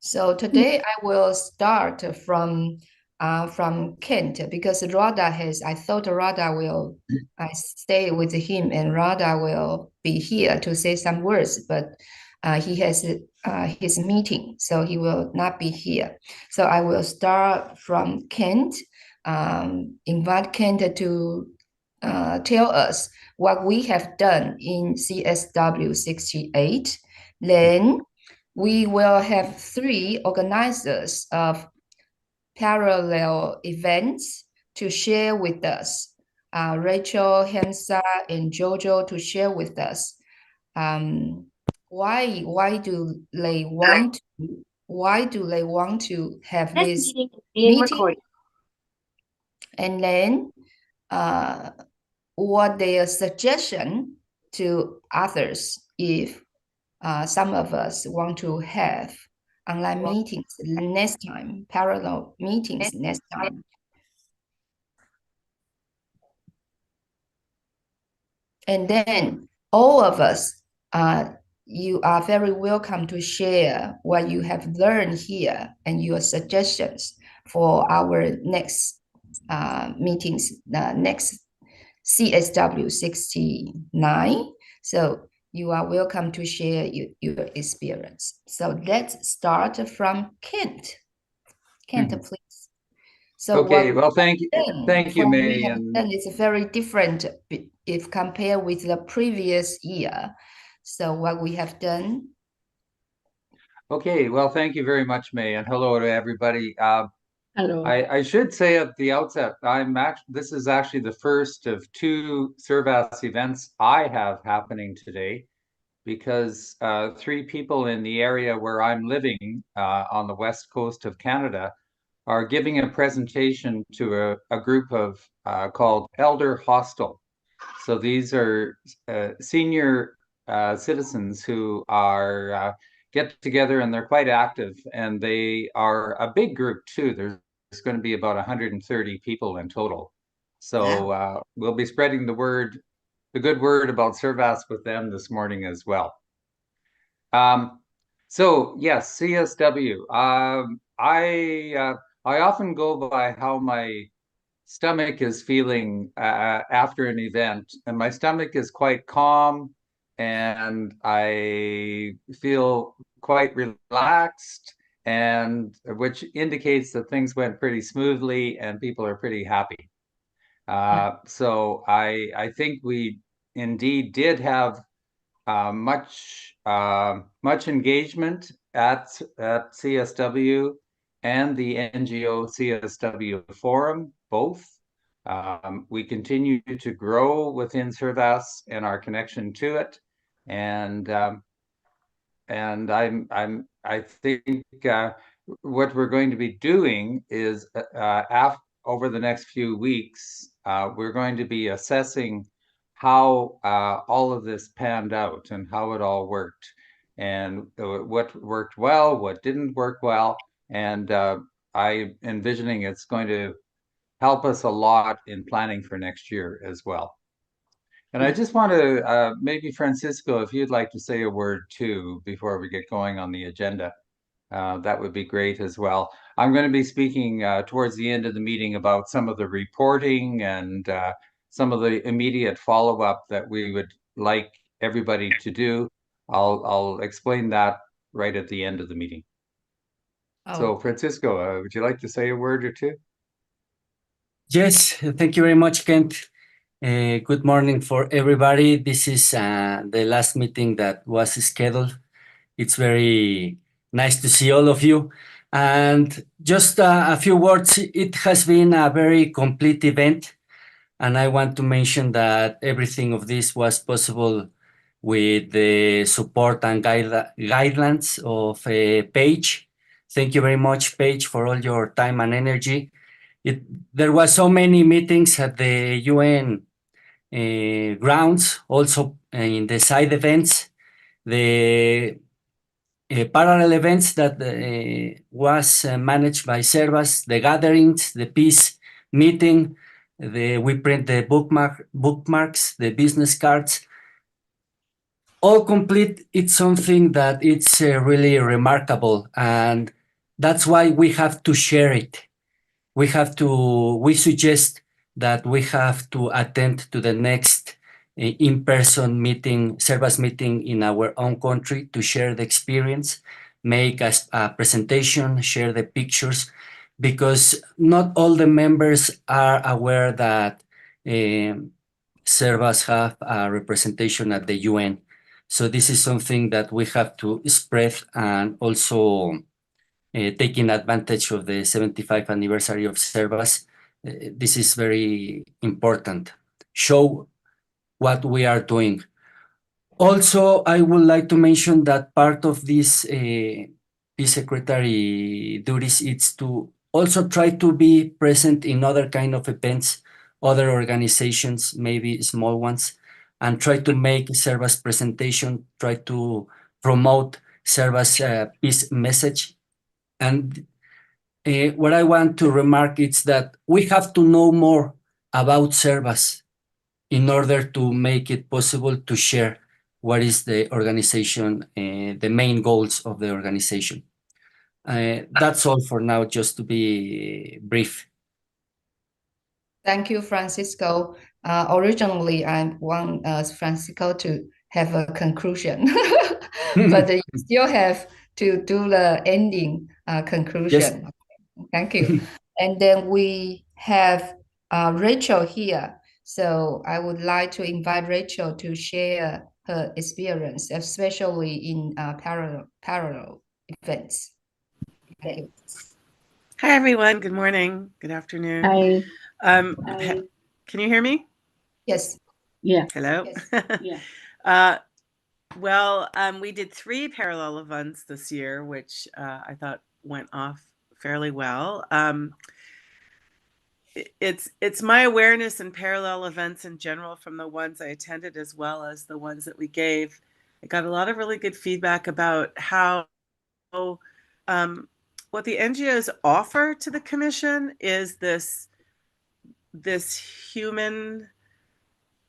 So today I will start from Kent because I thought Rada will stay with him and Rada will be here to say some words, but he has his meeting, so he will not be here. So I will start from Kent, invite Kent to tell us what we have done in CSW68. Then we will have 3 organizers of parallel events to share with us. Rachel, Hamza, and Jojo to share with us. Why do they want to have this meeting? And then what their suggestion to others if some of us want to have online meetings next time, parallel meetings next time. And then all of us, you are very welcome to share what you have learned here and your suggestions for our next meetings, next CSW 69. So you are welcome to share your experience. So let's start from Kent. Kent, please. So okay, well, thank you, May. And it's very different if compared with the previous year. So what we have done. Okay, well, thank you very much, May, and hello to everybody. Hello. I should say at the outset, this is actually the first of 2 Servas events I have happening today, because 3 people in the area where I'm living on the west coast of Canada are giving a presentation to a group of called Elder Hostel. So these are senior citizens who are get together, and they're quite active, and they are a big group too. There's going to be about 130 people in total. So we'll be spreading the good word about Servas with them this morning as well. So yes, CSW. I often go by how my stomach is feeling after an event, and my stomach is quite calm, and I feel quite relaxed, and which indicates that things went pretty smoothly and people are pretty happy. So I think we indeed did have much engagement at CSW and the NGO CSW forum, both. We continue to grow within Servas and our connection to it, and I think what we're going to be doing is over the next few weeks, we're going to be assessing how all of this panned out and how it all worked, and what worked well, what didn't work well, and I'm envisioning it's going to help us a lot in planning for next year as well. And I just want to, maybe Francisco, if you'd like to say a word too before we get going on the agenda, that would be great as well. I'm going to be speaking towards the end of the meeting about some of the reporting and some of the immediate follow-up that we would like everybody to do. I'll explain that right at the end of the meeting. Oh. So Francisco, would you like to say a word or two? Yes, thank you very much, Kent. Good morning for everybody. This is the last meeting that was scheduled. It's very nice to see all of you. And just a few words, it has been a very complete event. And I want to mention that everything of this was possible with the support and guidelines of Paige. Thank you very much, Paige, for all your time and energy. There was so many meetings at the UN grounds, also in the side events, the parallel events that was managed by Servas, the gatherings, the peace meeting, we print the bookmarks, the business cards. all complete, it's something that it's really remarkable, and that's why we have to share it. We suggest that we have to attend to the next in-person meeting, Servas meeting in our own country to share the experience, make a presentation, share the pictures, because not all the members are aware that Servas have a representation at the UN. So this is something that we have to spread, and also taking advantage of the 75th anniversary of Servas. This is very important. Show what we are doing. Also, I would like to mention that part of this peace secretary duties is to also try to be present in other kind of events, other organizations, maybe small ones, and try to make Servas presentation, try to promote Servas peace message. And what I want to remark is that we have to know more about Servas in order to make it possible to share what is the organization, the main goals of the organization. That's all for now, just to be brief. Thank you, Francisco. Originally, I want Francisco to have a conclusion, but you still have to do the ending conclusion. Yes. Thank you. And then we have Rachel here. So I would like to invite Rachel to share her experience, especially in parallel events. Thank you. Hi, everyone. Good morning. Good afternoon. Hi. Can you hear me? Yes. Yeah. Hello? Yes. Well, we did 3 parallel events this year, which I thought went off fairly well. It's my awareness in parallel events in general from the ones I attended as well as the ones that we gave. I got a lot of really good feedback about how what the NGOs offer to the commission is this human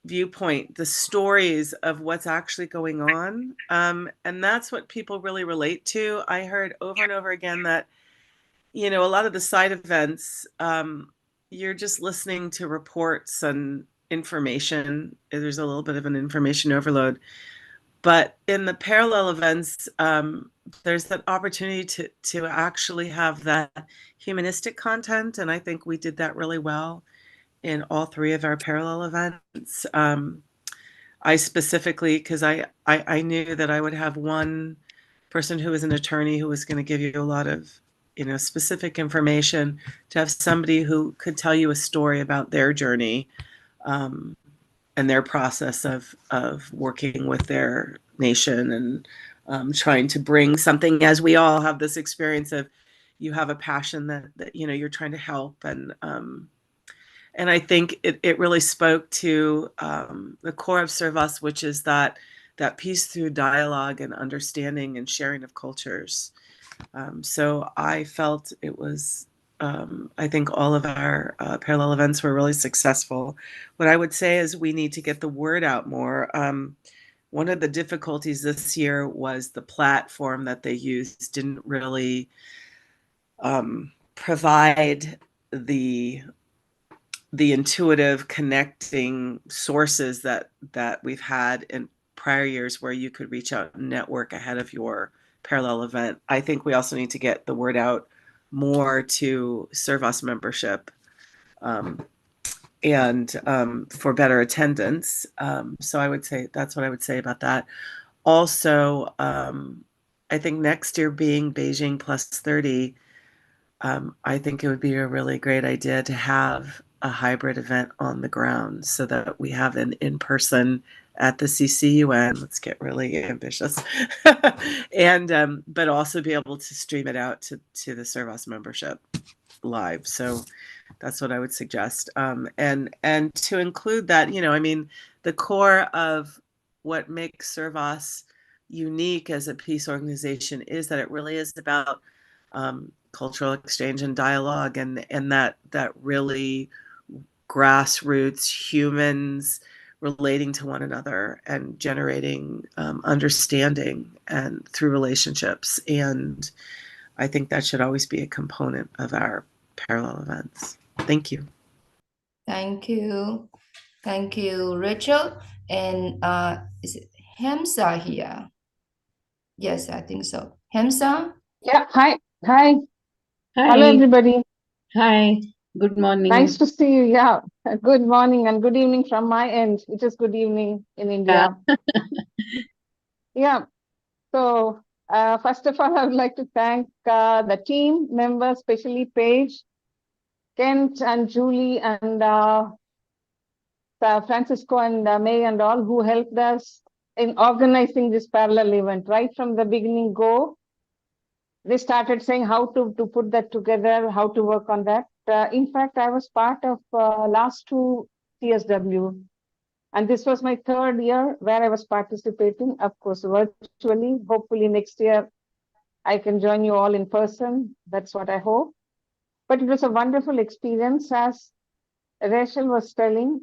viewpoint, the stories of what's actually going on. And that's what people really relate to. I heard over and over again that, a lot of the side events, you're just listening to reports and information. There's a little bit of an information overload. But in the parallel events, there's that opportunity to actually have that humanistic content. And I think we did that really well in all 3 of our parallel events. I specifically, because I knew that I would have one person who was an attorney who was going to give you a lot of, specific information, to have somebody who could tell you a story about their journey and their process of working with their nation and trying to bring something, as we all have this experience of, you have a passion that you're trying to help. And I think it really spoke to the core of Servas, which is that peace through dialogue and understanding and sharing of cultures. So I felt it was, I think all of our parallel events were really successful. What I would say is we need to get the word out more. One of the difficulties this year was the platform that they used didn't really provide the intuitive connecting sources that we've had in prior years, where you could reach out and network ahead of your parallel event. I think we also need to get the word out more to Servas membership and for better attendance. So I would say that's what I would say about that. Also, I think next year being Beijing plus 30, I think it would be a really great idea to have a hybrid event on the ground so that we have an in-person at the CCUN. Let's get really ambitious. And but also be able to stream it out to the Servas membership live. So that's what I would suggest. And to include that, the core of what makes Servas unique as a peace organization is that it really is about cultural exchange and dialogue, and that really grassroots humans relating to one another and generating understanding and through relationships. And I think that should always be a component of our parallel events. Thank you. Thank you. Thank you, Rachel. And is it Hamza here? Yes, I think so. Hamza? Yeah, hi. Hi. Hi. Hello, everybody. Hi. Good morning. Nice to see you. Yeah. Good morning and good evening from my end, which is good evening in India. Yeah. So, first of all, I would like to thank the team members, especially Paige, Kent, and Julie, and Francisco, and May, and all who helped us in organizing this parallel event. Right from the beginning, they started saying how to put that together, how to work on that. In fact, I was part of last two CSW, and this was my third year where I was participating, of course, virtually. Hopefully next year I can join you all in person. That's what I hope. But it was a wonderful experience. As Rachel was telling,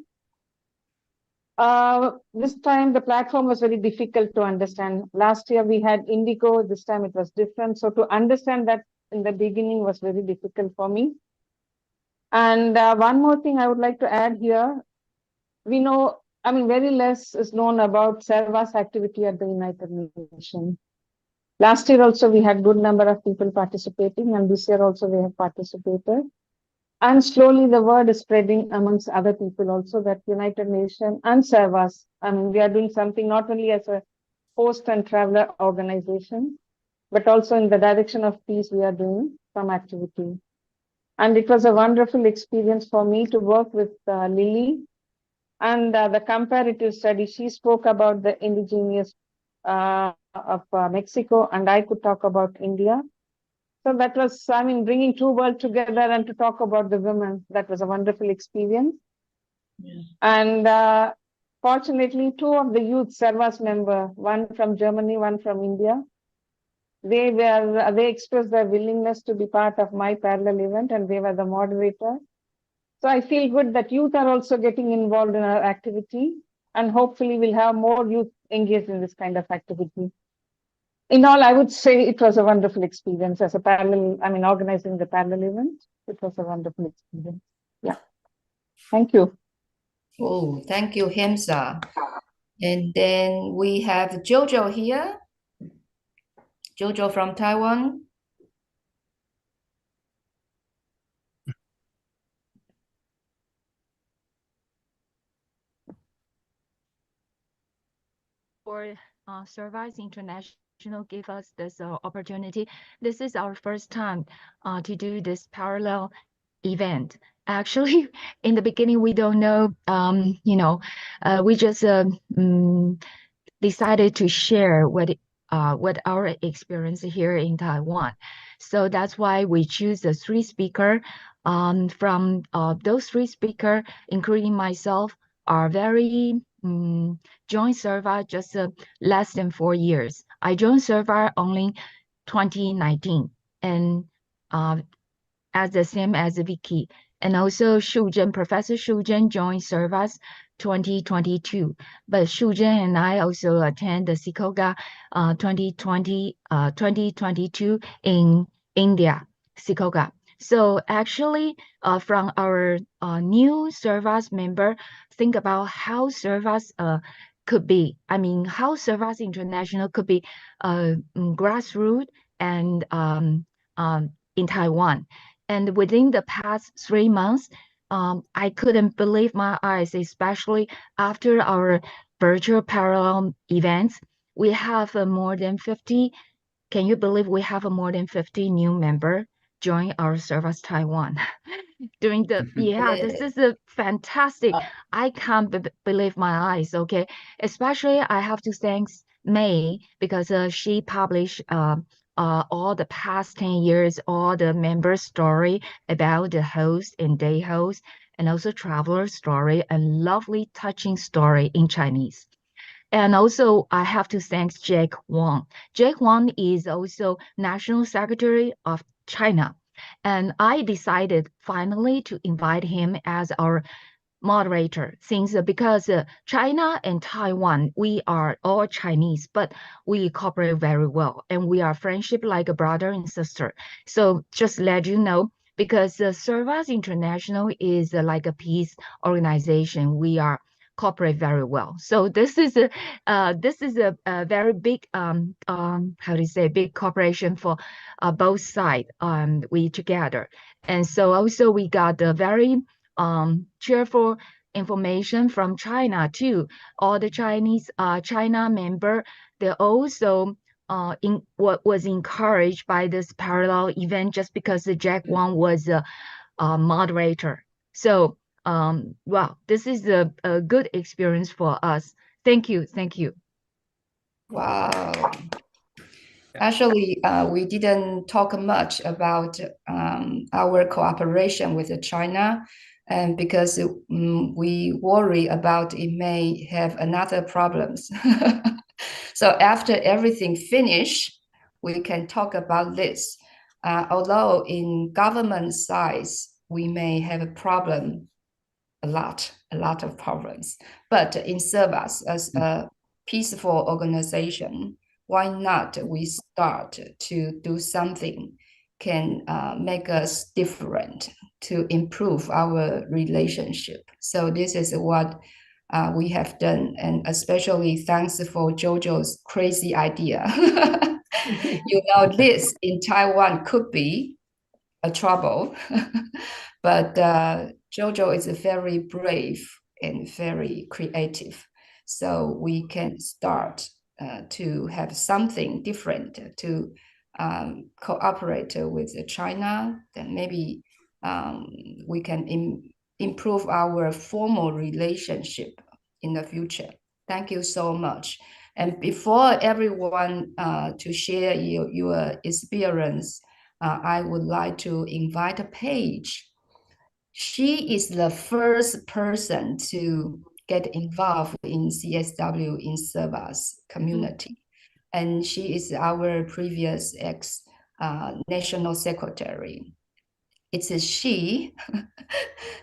this time the platform was very difficult to understand. Last year we had Indigo, this time it was different. So to understand that in the beginning was very difficult for me. And one more thing I would like to add here. We know, very less is known about Servas activity at the United Nations. Last year also we had good number of people participating, and this year also we have participated. And slowly the word is spreading amongst other people also that United Nations and Servas, we are doing something not only as a host and traveler organization, but also in the direction of peace we are doing some activity. And it was a wonderful experience for me to work with Lily. And the comparative study, she spoke about the indigenous of Mexico, and I could talk about India. So that was, bringing two worlds together and to talk about the women. That was a wonderful experience. Yeah. And fortunately, two of the youth Servas member, one from Germany, one from India, they expressed their willingness to be part of my parallel event, and they were the moderator. So I feel good that youth are also getting involved in our activity, and hopefully we'll have more youth engaged in this kind of activity. In all, I would say it was a wonderful experience as a parallel, organizing the parallel event. It was a wonderful experience. Yeah. Thank you. Oh, thank you, Hamza. And then we have Jojo here. Jojo from Taiwan. For Servas International give us this opportunity. This is our first time to do this parallel event. Actually, in the beginning, we don't know, we just decided to share what our experience here in Taiwan. So that's why we choose the three speaker. From those three speaker, including myself, are very joined Serva just less than 4 years. I joined Serva only 2019, and as the same as Vicky. And also Professor Shu Zhen joined Servas 2022. But Shu Zhen and I also attend the SICOGA 2022 in India, SICOGA. So actually, from our new Servas member, think about how Servas could be. How Servas International could be grassroots and in Taiwan. And within the past 3 months, I couldn't believe my eyes, especially after our virtual parallel events. We have more than 50. Can you believe we have more than 50 new members join our Servas Taiwan? During the this is a fantastic. I can't believe my eyes. Okay, especially I have to thank May because she published all the past 10 years, all the member story about the host and day host, and also traveler story, and lovely touching story in Chinese. And also, I have to thank Jack Wang. Jack Wang is also National Secretary of China. And I decided finally to invite him as our moderator things because China and Taiwan, we are all Chinese, but we cooperate very well and we are friendship like a brother and sister. So just let you know, because Servas International is like a peace organization. We are cooperate very well. So this is a very big how do you say, big cooperation for both sides. We together, and so also we got a very cheerful information from China too. All the Chinese China member, they also in what was encouraged by this parallel event just because the Jack Wang was a moderator. So well, this is a good experience for us. Thank you. Thank you. Wow. Actually, we didn't talk much about our cooperation with China, and because we worry about it may have another problems. So after everything finished, we can talk about this. Although in government size, we may have a problem, a lot of problems. But in Servas, as a peaceful organization, why not we start to do something can make us different to improve our relationship. So this is what we have done, and especially thanks for Jojo's crazy idea. This in Taiwan could be a trouble, but Jojo is very brave and very creative. So we can start to have something different to cooperate with China. Then maybe we can improve our formal relationship in the future. Thank you so much. And before everyone to share your experience, I would like to invite Paige. She is the first person to get involved in CSW in Servas community. And she is our previous national secretary. It's she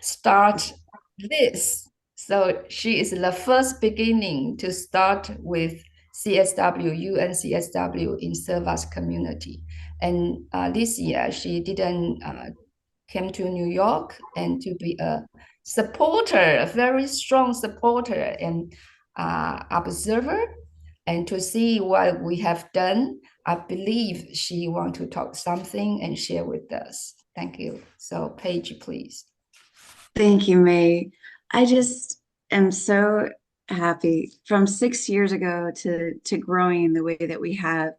start this. So she is the first beginning to start with CSW, UN CSW in Servas community. And this year she didn't came to New York and to be a supporter, a very strong supporter and observer, and to see what we have done. I believe she want to talk something and share with us. Thank you. So Paige, please. Thank you, May. I just am so happy from 6 years ago to growing the way that we have,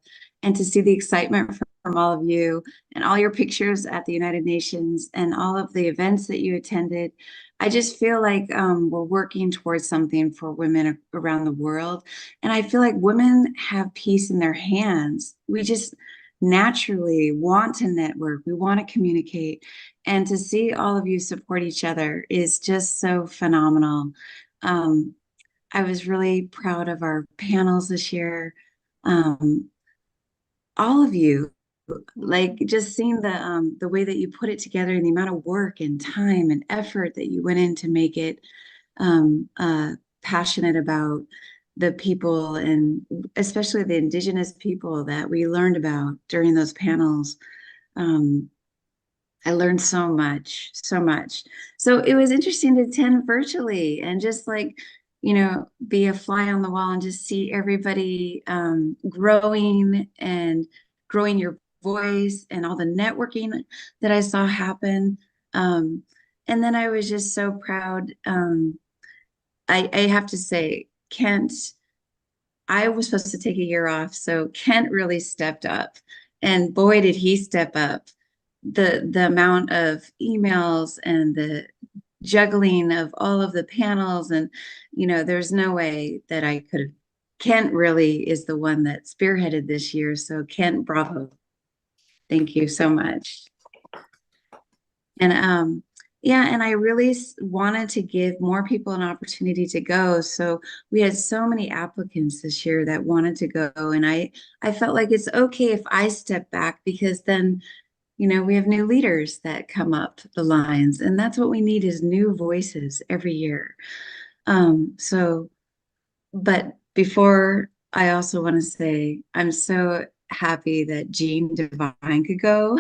and to see the excitement from all of you and all your pictures at the United Nations and all of the events that you attended. I just feel like we're working towards something for women around the world. And I feel like women have peace in their hands. We just naturally want to network. We want to communicate. And to see all of you support each other is just so phenomenal. I was really proud of our panels this year. All of you, like just seeing the way that you put it together and the amount of work and time and effort that you went in to make it passionate about the people, and especially the indigenous people that we learned about during those panels. I learned so much, so much. So it was interesting to attend virtually and just like, you know, be a fly on the wall and just see everybody growing and growing your voice and all the networking that I saw happen. And then I was just so proud. I have to say, Kent, I was supposed to take a year off, so Kent really stepped up. And boy, did he step up. The amount of emails and the juggling of all of the panels, and you know, there's no way that I could have. Kent really is the one that spearheaded this year, so Kent, bravo. Thank you so much. And yeah, and I really wanted to give more people an opportunity to go. So we had so many applicants this year that wanted to go, and I felt like it's okay if I step back, because then you know, we have new leaders that come up the lines, and that's what we need is new voices every year. But before, I also want to say I'm so happy that Jean Devine could go.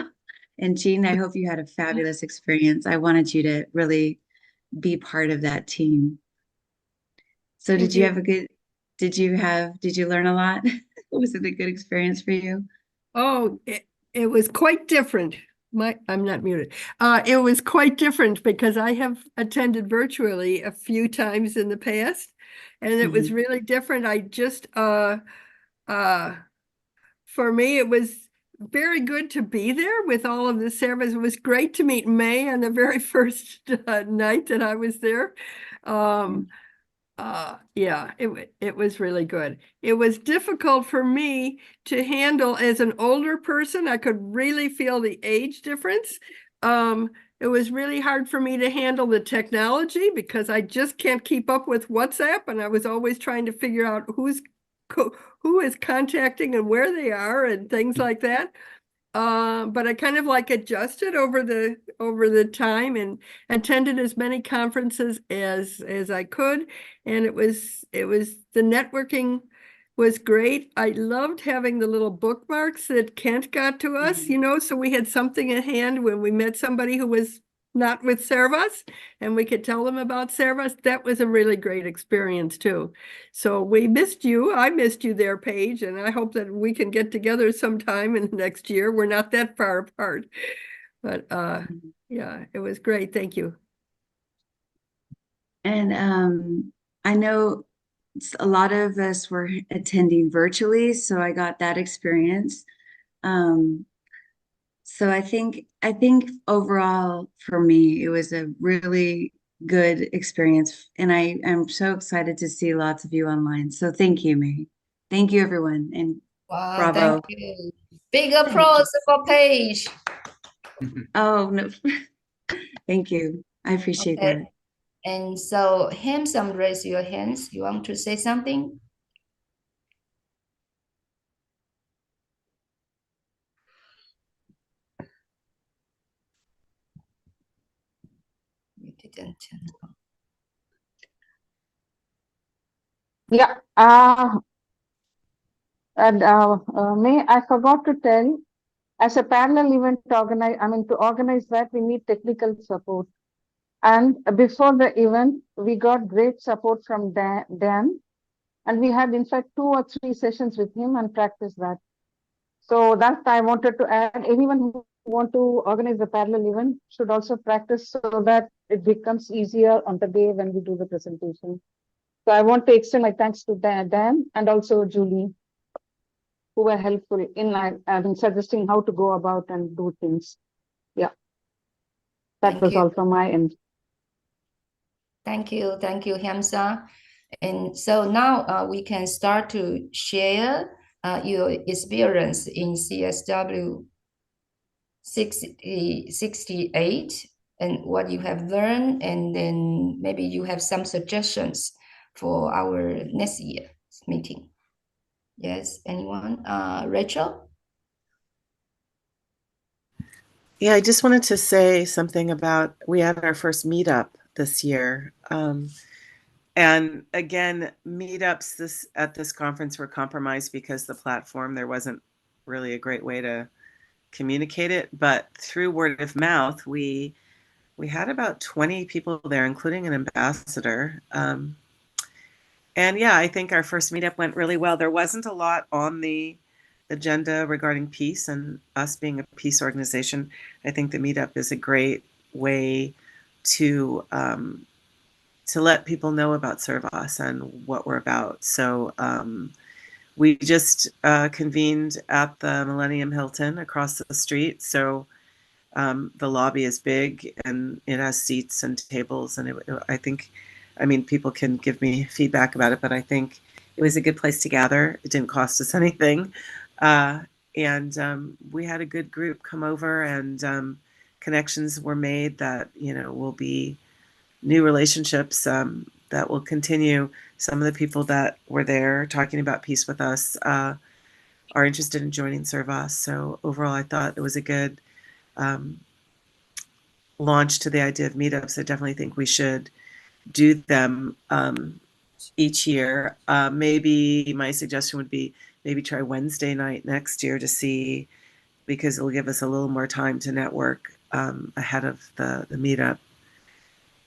And Jean, I hope you had a fabulous experience. I wanted you to really be part of that team. So Thank did you you. have a good, did you learn a lot? Was it a good experience for you? Oh, it was quite different. I'm not muted. It was quite different because I have attended virtually a few times in the past, and it was really different. For me, it was very good to be there with all of the service. It was great to meet May on the very first night that I was there. Yeah, it was really good. It was difficult for me to handle as an older person. I could really feel the age difference. It was really hard for me to handle the technology because I just can't keep up with WhatsApp, and I was always trying to figure out who is contacting and where they are and things like that. But I kind of like adjusted over the time and attended as many conferences as I could. And the networking was great. I loved having the little bookmarks that Kent got to us, so we had something at hand when we met somebody who was not with Servas, and we could tell them about Servas. That was a really great experience too. So we missed you. I missed you there, Paige, and I hope that we can get together sometime in the next year. We're not that far apart. But yeah, it was great. Thank you. And I know a lot of us were attending virtually, so I got that experience. So I think overall for me, it was a really good experience, and I am so excited to see lots of you online. So thank you, May. Thank you, everyone, and Wow, bravo. thank you. Big applause for Paige. Oh no, thank you. I appreciate that. And so, Handsome, raise your hands. You want to say something? You didn't. Yeah. May I forgot to tell, as a parallel event to organize that, we need technical support. And before the event, we got great support from Dan, and we had, in fact, 2 or 3 sessions with him and practiced that. So that I wanted to add. Anyone who want to organize the parallel event should also practice so that it becomes easier on the day when we do the presentation. So I want to extend my thanks to Dan and also Julie, who were helpful in suggesting how to go about and do things. Yeah, that Thank was you. all from my end. Thank you, Hamza. And so now we can start to share your experience in CSW 68 and what you have learned, and then maybe you have some suggestions for our next year's meeting. Yes, anyone? Rachel? Yeah, I just wanted to say something about, we had our first meetup this year. And again, meetups at this conference were compromised because the platform, there wasn't really a great way to communicate it. But through word of mouth, we had about 20 people there, including an ambassador. And yeah, I think our first meetup went really well. There wasn't a lot on the agenda regarding peace, and us being a peace organization, I think the meetup is a great way to let people know about Servas and what we're about. So we just convened at the Millennium Hilton across the street. So the lobby is big and it has seats and tables, and I mean, people can give me feedback about it, but I think it was a good place to gather. It didn't cost us anything. And we had a good group come over, and connections were made that, will be new relationships that will continue. Some of the people that were there talking about peace with us are interested in joining Servas. So overall, I thought it was a good launch to the idea of meetups. I definitely think we should do them each year. Maybe my suggestion would be maybe try Wednesday night next year to see, because it'll give us a little more time to network ahead of the meetup.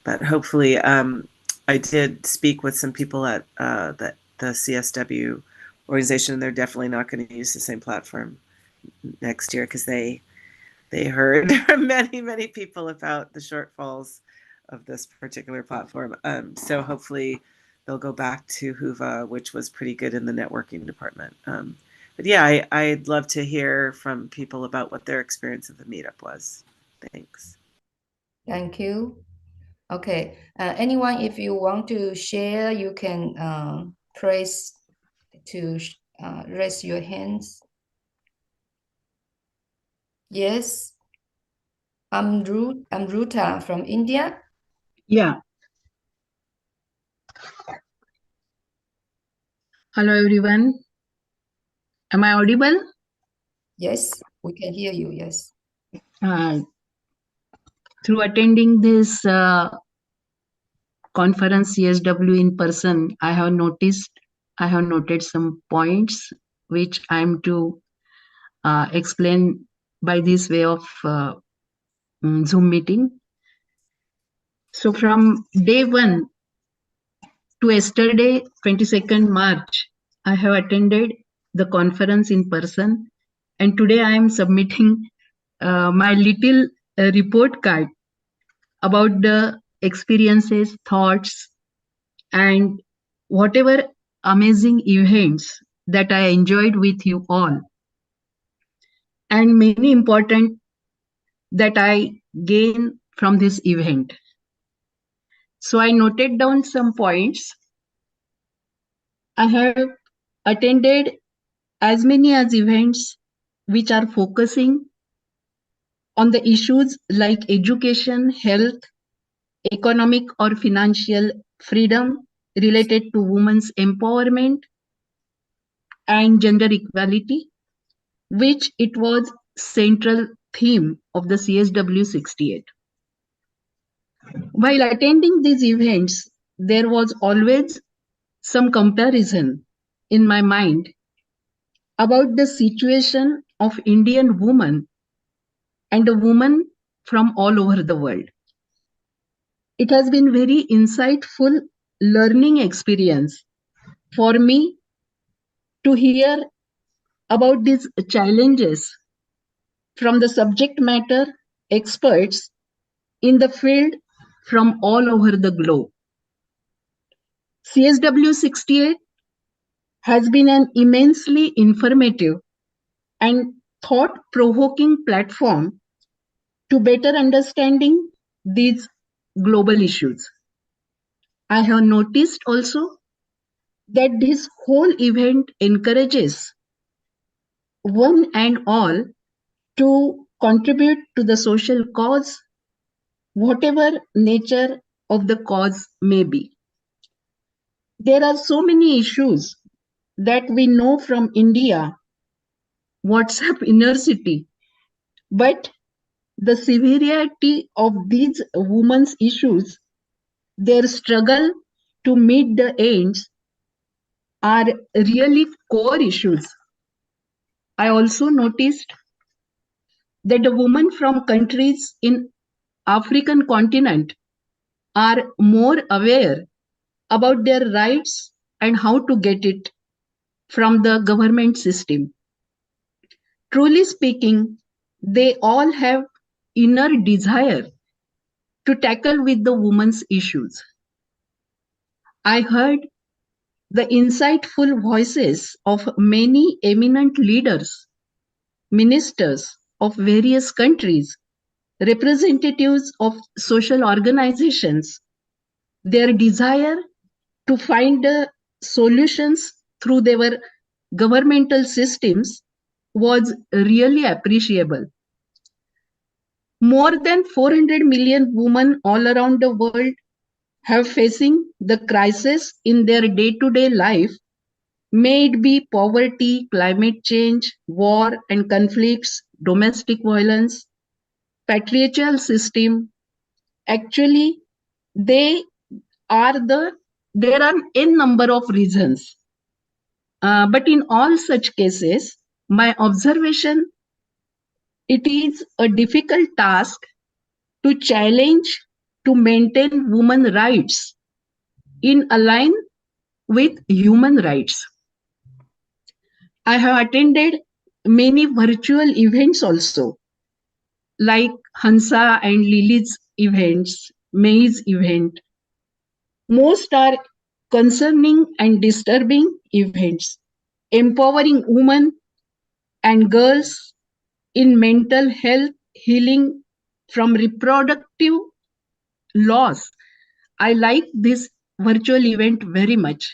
But hopefully, I did speak with some people at the CSW organization, and they're definitely not going to use the same platform next year because they heard from many people about the shortfalls of this particular platform. So hopefully they'll go back to Huva, which was pretty good in the networking department. But yeah, I'd love to hear from people about what their experience of the meetup was. Thanks. Thank you. Okay, anyone, if you want to share, you can press to raise your hands. Yes, I'm Ruta from India. Yeah. Hello, everyone. Am I audible? Yes, we can hear you. Yes. Through attending this conference CSW in person, I have noted some points which I'm to explain by this way of Zoom meeting. So from day 1 to yesterday, 22nd March, I have attended the conference in person, and today I am submitting my little report card about the experiences, thoughts, and whatever amazing events that I enjoyed with you all, and many important that I gain from this event. So I noted down some points. I have attended as many as events which are focusing on the issues like education, health, economic or financial freedom related to women's empowerment and gender equality, which it was central theme of the CSW68. While attending these events, there was always some comparison in my mind about the situation of Indian women and a woman from all over the world. It has been very insightful learning experience for me to hear about these challenges from the subject matter experts in the field from all over the globe. CSW68 has been an immensely informative and thought-provoking platform to better understanding these global issues. I have noticed also that this whole event encourages one and all to contribute to the social cause, whatever nature of the cause may be. There are so many issues that we know from India, WhatsApp inner city, but the severity of these women's issues, their struggle to meet the ends, are really core issues. I also noticed that the women from countries in African continent are more aware about their rights and how to get it from the government system. Truly speaking, they all have inner desire to tackle with the women's issues. I heard the insightful voices of many eminent leaders, ministers of various countries, representatives of social organizations, their desire to find solutions through their governmental systems was really appreciable. More than 400 million women all around the world have facing the crisis in their day-to-day life, may it be poverty, climate change, war and conflicts, domestic violence, patriarchal system, actually there are n number of reasons. But in all such cases, my observation, it is a difficult task to challenge to maintain women rights in align with human rights. I have attended many virtual events also, like Hansa and Lily's events, May's event. Most are concerning and disturbing events, empowering women and girls in mental health, healing from reproductive loss. I like this virtual event very much.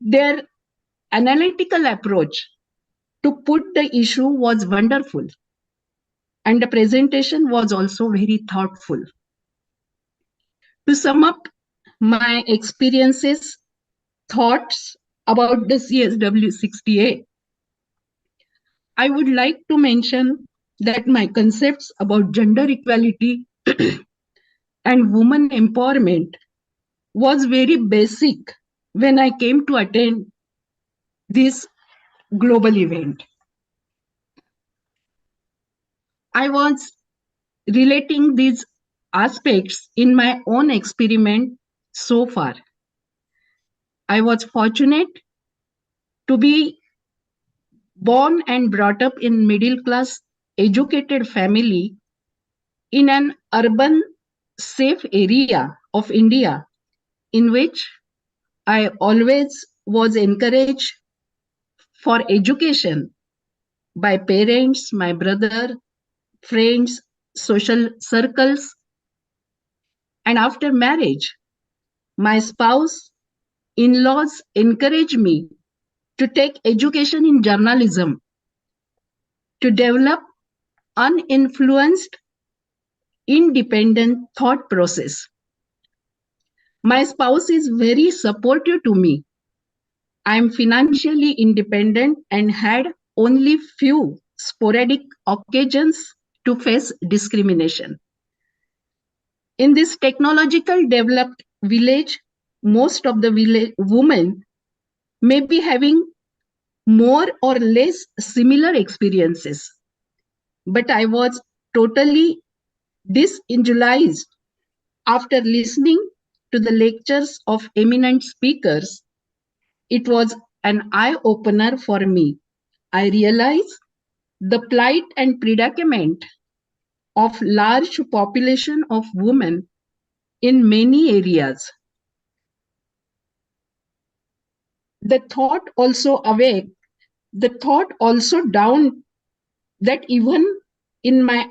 Their analytical approach to put the issue was wonderful, and the presentation was also very thoughtful. To sum up my experiences, thoughts about the CSW68, I would like to mention that my concepts about gender equality and women empowerment was very basic when I came to attend this global event. I was relating these aspects in my own experiment so far. I was fortunate to be born and brought up in middle class educated family in an urban safe area of India, in which I always was encouraged for education by parents, my brother, friends, social circles. And after marriage, my spouse, in-laws encouraged me to take education in journalism, to develop uninfluenced, independent thought process. My spouse is very supportive to me. I am financially independent and had only few sporadic occasions to face discrimination. In this technological developed village, most of the women may be having more or less similar experiences. But I was totally disingenuous after listening to the lectures of eminent speakers. It was an eye-opener for me. I realized the plight and predicament of large population of women in many areas. The thought also down that even in my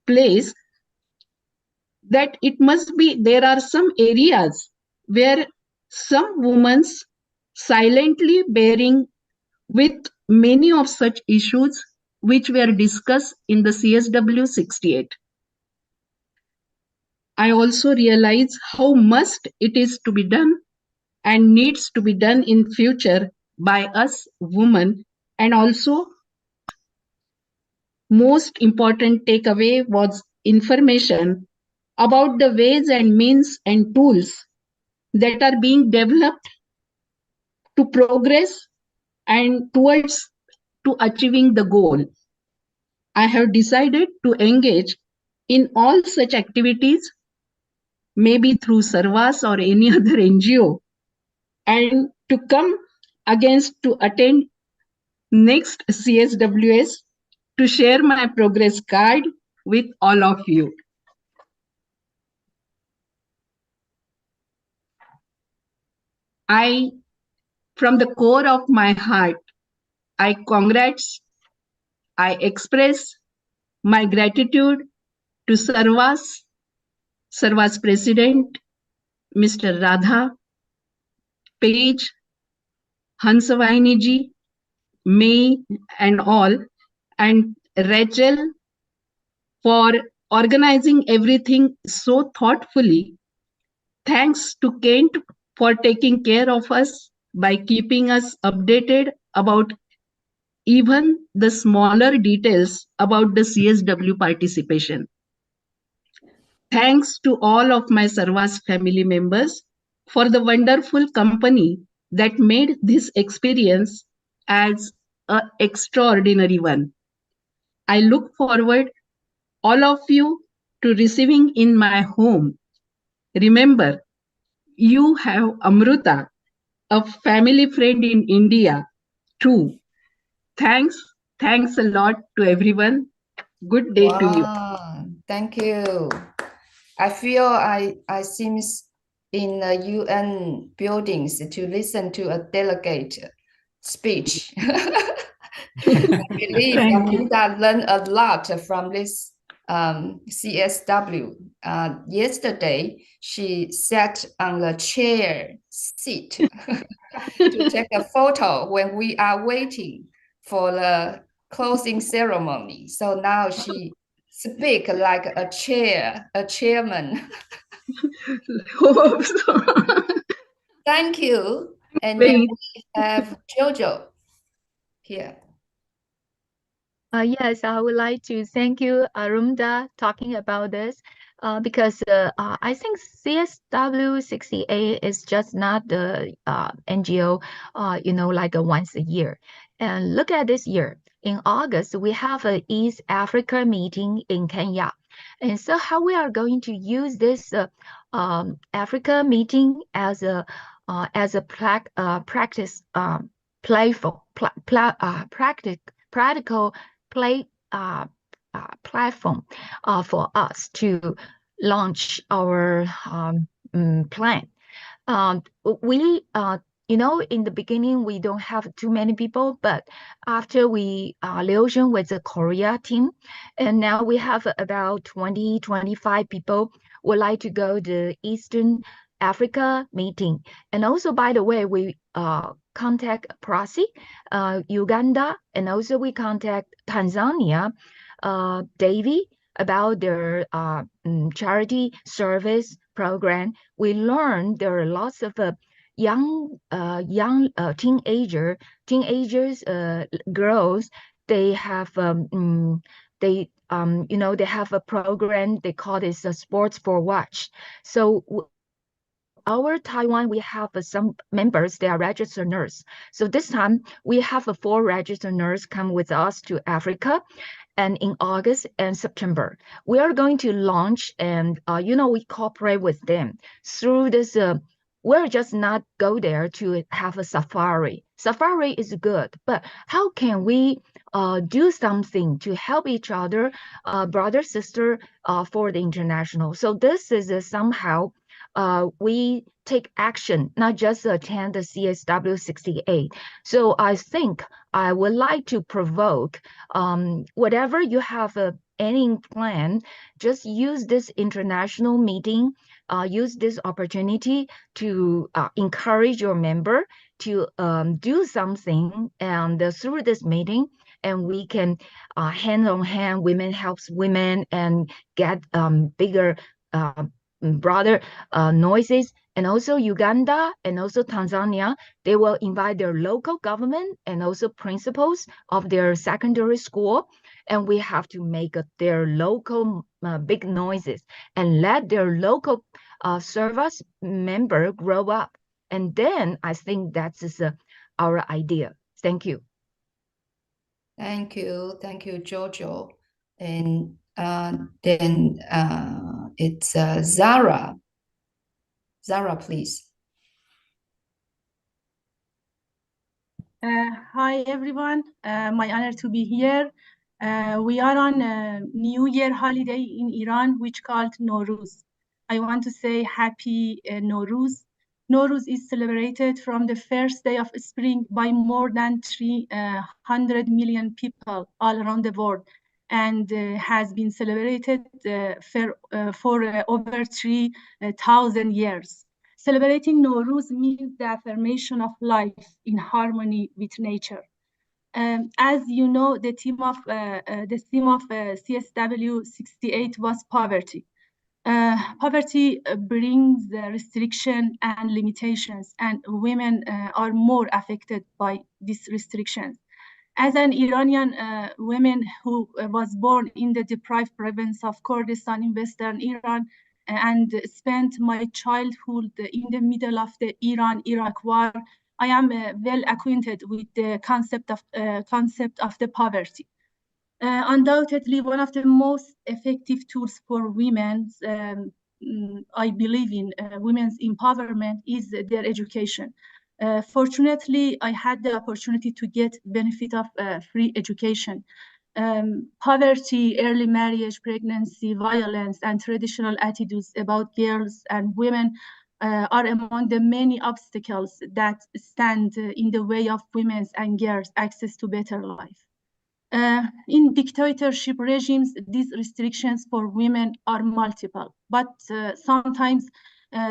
place, that it must be, there are some areas where some women silently bearing with many of such issues which were discussed in the CSW68. I also realize how must it is to be done and needs to be done in future by us women. And also most important takeaway was information about the ways and means and tools that are being developed to progress and towards to achieving the goal. I have decided to engage in all such activities, maybe through Servas or any other NGO, and to come against to attend next CSWS to share my progress card with all of you. From the core of my heart, I express my gratitude to Servas President, Mr. Radha, Page, Hansavaini ji, May, and all, and Rachel for organizing everything so thoughtfully. Thanks to Kent for taking care of us by keeping us updated about even the smaller details about the CSW participation. Thanks to all of my Servas family members for the wonderful company that made this experience as an extraordinary one. I look forward all of you to receiving in my home. Remember, you have Amruta, a family friend in India, too. Thanks a lot to everyone. Good day to you. Wow, thank you. I feel I seems in the UN buildings to listen to a delegate speech. I believe Thank you. Amanda learned a lot from this CSW. Yesterday, she sat on the chair seat to take a photo when we are waiting for the closing ceremony. So now she speak like a chairman. Hope so. Thank you. And then Wait. we have Jojo here. Yes, I would like to thank you, Arumda, talking about this, because I think CSW68 is just not the NGO, like once a year. And look at this year. In August, we have an East Africa meeting in Kenya. And so how we are going to use this Africa meeting as a practice playful practical play platform for us to launch our plan. We in the beginning we don't have too many people, but after we liaison with the Korea team, and now we have about 20-25 people would like to go to Eastern Africa meeting. And also, by the way, we contact Prasi, Uganda, and also we contact Tanzania, Davy, about their charity service program. We learned there are lots of young teenagers, girls. They have they have a program. They call this Sports for Watch. So our Taiwan, we have some members, they are registered nurse. So this time we have 4 registered nurse come with us to Africa, and in August and September, we are going to launch, and we cooperate with them through this. We're just not go there to have a safari. Safari is good, but how can we do something to help each other, brother, sister, for the international? So this is somehow we take action, not just attend the CSW68. So I think I would like to provoke, whatever you have any plan, just use this international meeting, use this opportunity to encourage your member to do something, and through this meeting, and we can hand on hand, women helps women, and get bigger broader noises. And also Uganda and also Tanzania, they will invite their local government and also principals of their secondary school. And we have to make their local big noises and let their local Servas member grow up. And then I think that's our idea. Thank you. Thank you, Jojo. And then it's Zara. Zara, please. Hi, everyone. My honor to be here. We are on a New Year holiday in Iran, which called Nowruz. I want to say happy Nowruz. Nowruz is celebrated from the first day of spring by more than 300 million people all around the world, and has been celebrated for over 3,000 years. Celebrating Nowruz means the affirmation of life in harmony with nature. As you know, the theme of CSW68 was poverty. Poverty brings restriction and limitations, and women are more affected by these restrictions. As an Iranian woman who was born in the deprived province of Kurdistan in Western Iran and spent my childhood in the middle of the Iran-Iraq war, I am well acquainted with the concept of the poverty. Undoubtedly, one of the most effective tools for women, I believe in women's empowerment, is their education. Fortunately, I had the opportunity to get benefit of free education. Poverty, early marriage, pregnancy, violence, and traditional attitudes about girls and women are among the many obstacles that stand in the way of women's and girls' access to better life. In dictatorship regimes, these restrictions for women are multiple, but sometimes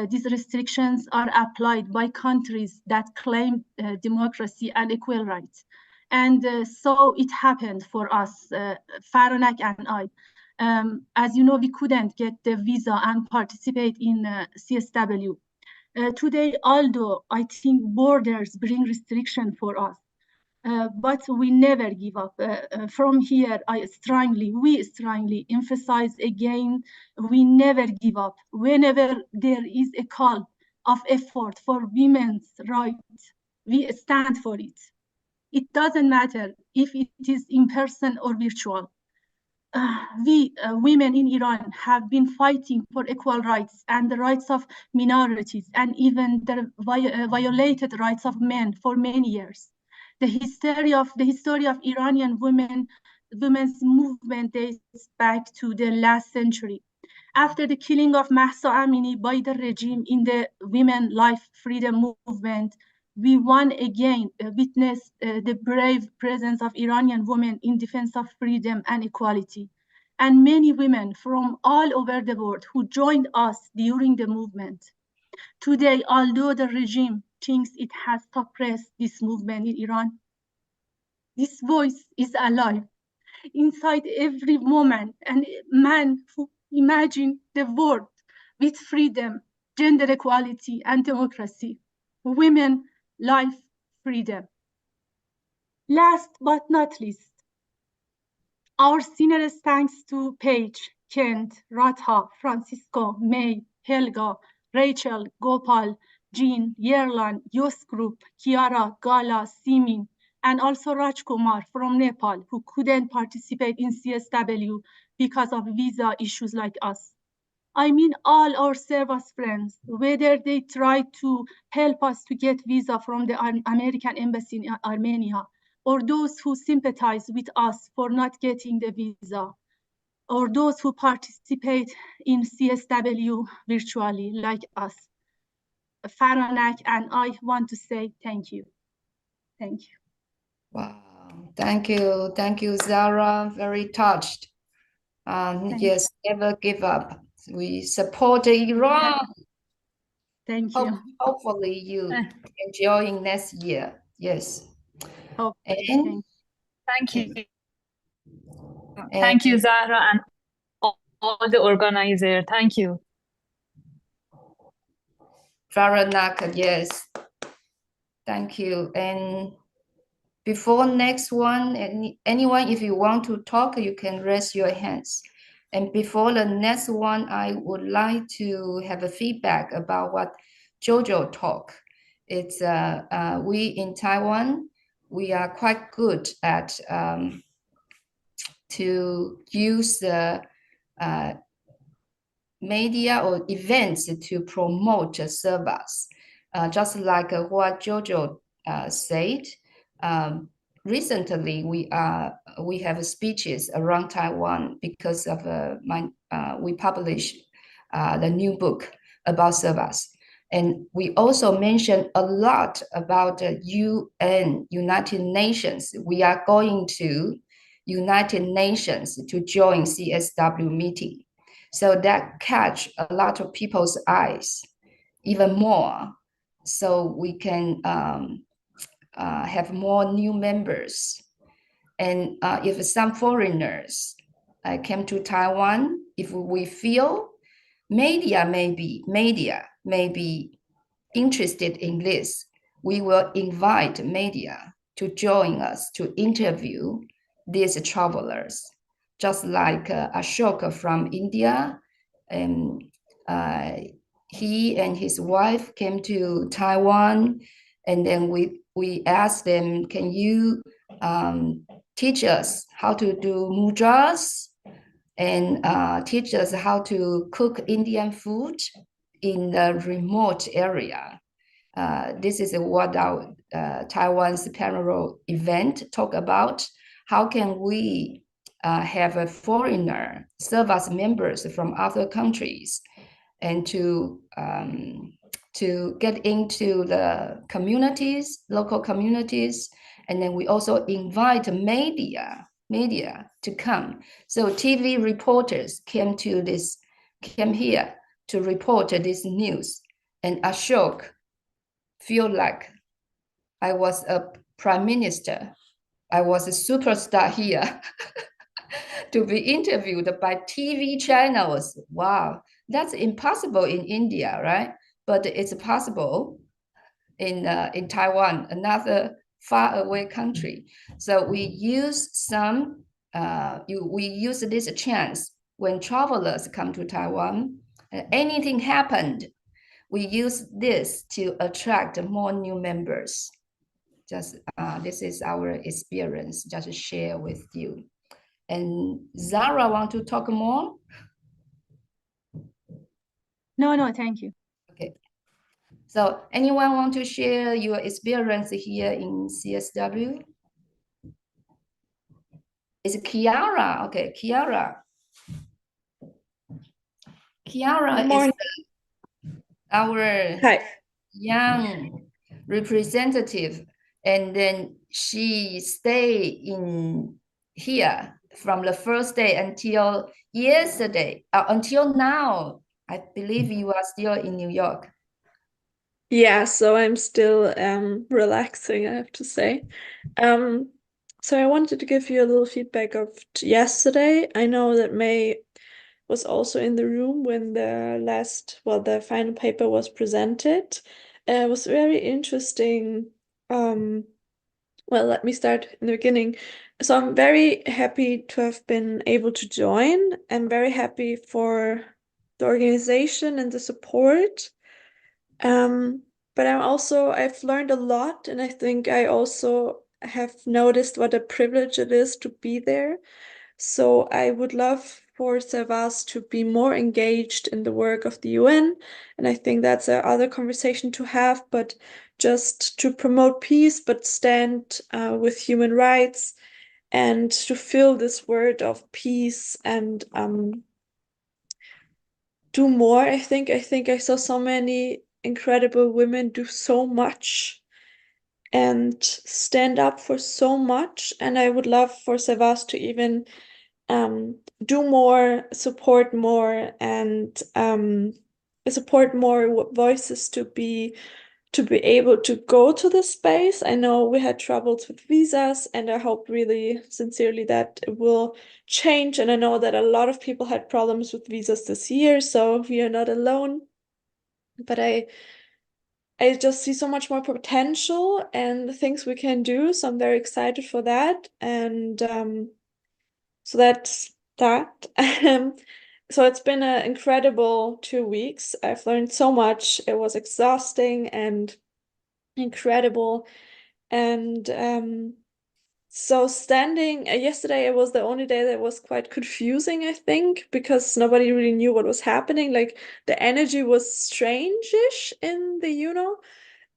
these restrictions are applied by countries that claim democracy and equal rights. And so it happened for us, Faranak and I. As you know, we couldn't get the visa and participate in CSW. Today, although I think borders bring restriction for us, but we never give up. From here, we strongly emphasize again, we never give up. Whenever there is a call of effort for women's rights, we stand for it. It doesn't matter if it is in person or virtual. We women in Iran have been fighting for equal rights and the rights of minorities and even the violated rights of men for many years. The history of Iranian women's movement dates back to the last century. After the killing of Mahsa Amini by the regime in the women life freedom movement, we once again witnessed the brave presence of Iranian women in defense of freedom and equality, and many women from all over the world who joined us during the movement. Today, although the regime thinks it has suppressed this movement in Iran, this voice is alive inside every woman and man who imagine the world with freedom, gender equality, and democracy. Women, life, freedom. Last but not least, our sincerest thanks to Paige, Kent, Ratha, Francisco, May, Helga, Rachel, Gopal, Jean, Yerlan, Yos Group, Kiara, Gala, Simin, and also Rajkumar from Nepal, who couldn't participate in CSW because of visa issues like us. I mean all our Servas friends, whether they try to help us to get visa from the American embassy in Armenia, or those who sympathize with us for not getting the visa, or those who participate in CSW virtually like us. Faranak and I want to say thank you. Thank you. Wow, thank you, Zara. Very touched. Yes, never give up. We support Iran. Thank you. Hopefully you enjoying next year. Yes. And thank you. Thank you, Zahra, and all the organizers. Thank you. Faranak, yes. Thank you. And before next one, anyone, if you want to talk, you can raise your hands. And before the next one, I would like to have a feedback about what Jojo talked. It's we in Taiwan, we are quite good at to use the media or events to promote Servas. Just like what Jojo said, recently we have speeches around Taiwan because of we published the new book about Servas. And we also mentioned a lot about the UN, United Nations. We are going to United Nations to join CSW meeting. So that catch a lot of people's eyes even more. So we can have more new members. And if some foreigners came to Taiwan, if we feel media may be interested in this, we will invite media to join us to interview these travelers, just like Ashok from India. And he and his wife came to Taiwan, and then we asked them, can you teach us how to do mudras and teach us how to cook Indian food in the remote area. This is what our Taiwan's payroll event talk about. How can we have a foreigner serve as members from other countries and to get into the communities, local communities, and then we also invite media to come. So TV reporters came here to report this news, and Ashok feel like I was a prime minister. I was a superstar here to be interviewed by TV channels. Wow, that's impossible in India, right? But it's possible in Taiwan, another far away country. So we use we use this chance when travelers come to Taiwan. Anything happened, we use this to attract more new members. Just this is our experience, just to share with you. And Zara, want to talk more? No, thank you. Okay. So anyone want to share your experience here in CSW? It's Kiara. Okay, Kiara. Kiara is our young representative, and then she stayed in here from the first day until yesterday, until now. I believe you are still in New York. Yeah, so I'm still relaxing, I have to say. So I wanted to give you a little feedback of yesterday. I know that May was also in the room when the final paper was presented. It was very interesting. Well, let me start in the beginning. So I'm very happy to have been able to join. I'm very happy for the organization and the support. But I've learned a lot, and I think I also have noticed what a privilege it is to be there. So I would love for Servas to be more engaged in the work of the UN, and I think that's another conversation to have, but just to promote peace, but stand with human rights, and to fill this word of peace and do more. I think I saw so many incredible women do so much and stand up for so much, and I would love for Servas to even do more, support more, and support more voices to be able to go to the space. I know we had troubles with visas, and I hope really sincerely that it will change. And I know that a lot of people had problems with visas this year, so we are not alone. But I just see so much more potential and the things we can do. So I'm very excited for that. And so that's that. So it's been an incredible 2 weeks. I've learned so much. It was exhausting and incredible. And so standing yesterday, it was the only day that was quite confusing, I think, because nobody really knew what was happening. Like the energy was strange-ish in the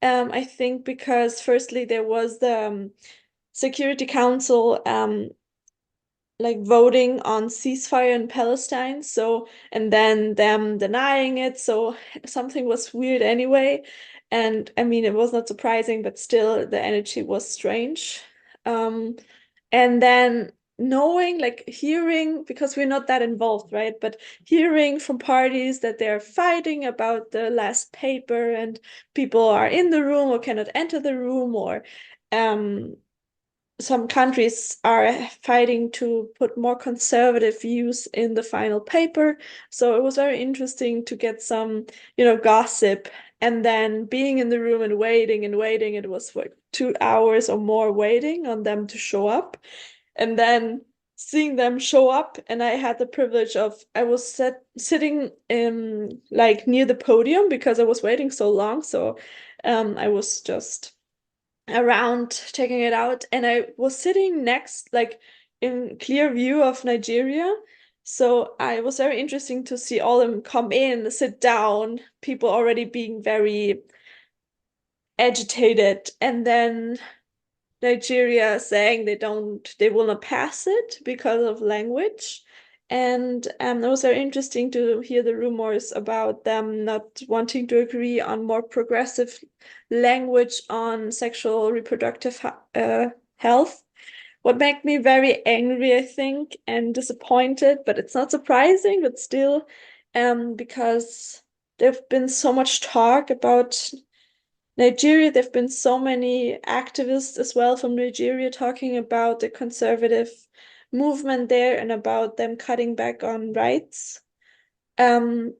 I think because firstly there was the Security Council like voting on ceasefire in Palestine, so, and then them denying it, so something was weird anyway. And I mean, it was not surprising, but still the energy was strange. And then knowing, like hearing, because we're not that involved, right? But hearing from parties that they're fighting about the last paper and people are in the room or cannot enter the room, or some countries are fighting to put more conservative views in the final paper. So it was very interesting to get some, gossip, and then being in the room and waiting and waiting. It was like 2 hours or more waiting on them to show up, and then seeing them show up. And I had the privilege of, I was sitting in like near the podium because I was waiting so long. So I was just around checking it out, and I was sitting next, like in clear view of Nigeria. So I was very interesting to see all of them come in, sit down, people already being very agitated, and then Nigeria saying they will not pass it because of language. And it was very interesting to hear the rumors about them not wanting to agree on more progressive language on sexual reproductive health. What made me very angry, I think, and disappointed, but it's not surprising, but still, because there've been so much talk about Nigeria. There've been so many activists as well from Nigeria talking about the conservative movement there and about them cutting back on rights. So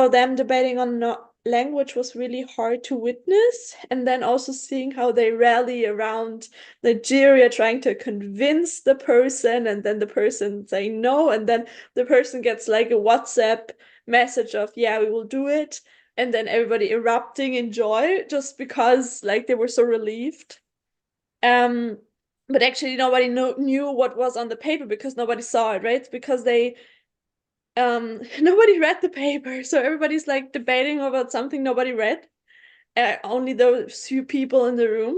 them debating on language was really hard to witness, and then also seeing how they rally around Nigeria trying to convince the person, and then the person saying no, and then the person gets like a WhatsApp message of, yeah, we will do it, and then everybody erupting in joy just because like they were so relieved. But actually nobody knew what was on the paper because nobody saw it, right? Because nobody read the paper, so everybody's like debating about something nobody read. Only those few people in the room,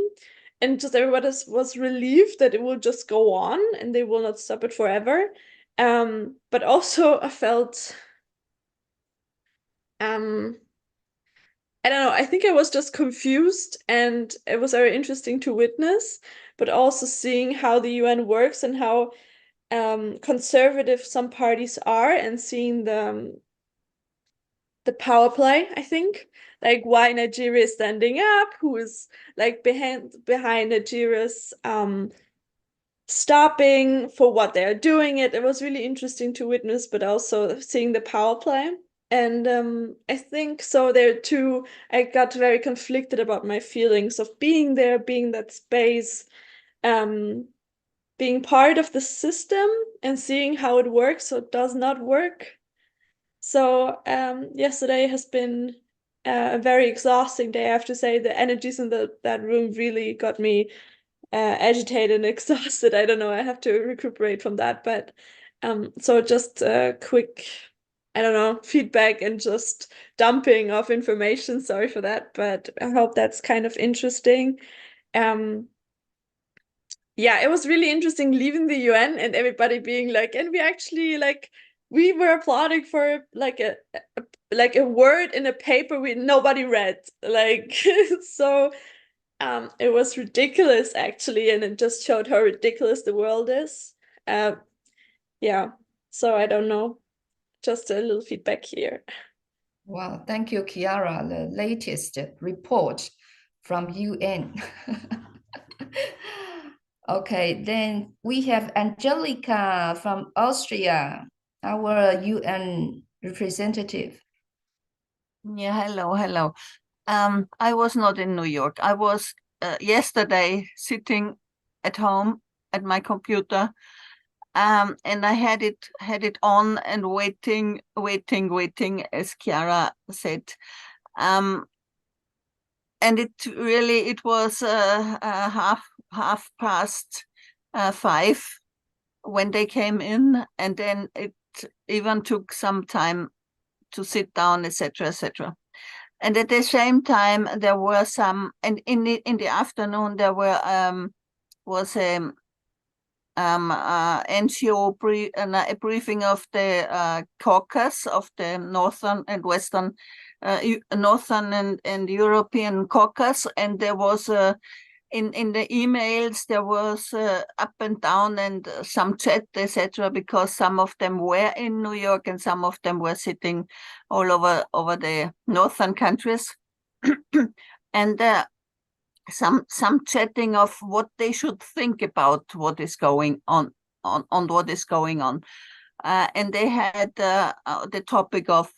and just everybody was relieved that it will just go on and they will not stop it forever. But also I felt I don't know, I think I was just confused, and it was very interesting to witness, but also seeing how the UN works and how conservative some parties are, and seeing the power play, I think, like why Nigeria is standing up, who is like behind Nigeria's stopping for what they're doing. It was really interesting to witness, but also seeing the power play. And I think so there too, I got very conflicted about my feelings of being there, being that space, being part of the system and seeing how it works or does not work. So yesterday has been a very exhausting day. I have to say the energies in that room really got me agitated and exhausted. I don't know, I have to recuperate from that. But so just a quick, I don't know, feedback and just dumping of information. Sorry for that, but I hope that's kind of interesting. Yeah, it was really interesting leaving the UN and everybody being like, and we actually like we were applauding for like a word in a paper nobody read. Like so it was ridiculous actually, and it just showed how ridiculous the world is. Yeah, so I don't know. Just a little feedback here. Wow, thank you, Kiara. The latest report from UN. Okay, then we have Angelica from Austria, our UN representative. Yeah, hello. I was not in New York. I was yesterday sitting at home at my computer, and I had it on and waiting, as Chiara said. And it was half past 5 when they came in, and then it even took some time to sit down, etc., etc. And at the same time, there were some, and in the afternoon there was a NGO a briefing of the caucus of the northern and western, northern and European caucus, and there was in the emails there was up and down and some chat, etc., because some of them were in New York and some of them were sitting all over the northern countries. And some chatting of what they should think about what is going on what is going on. And they had the topic of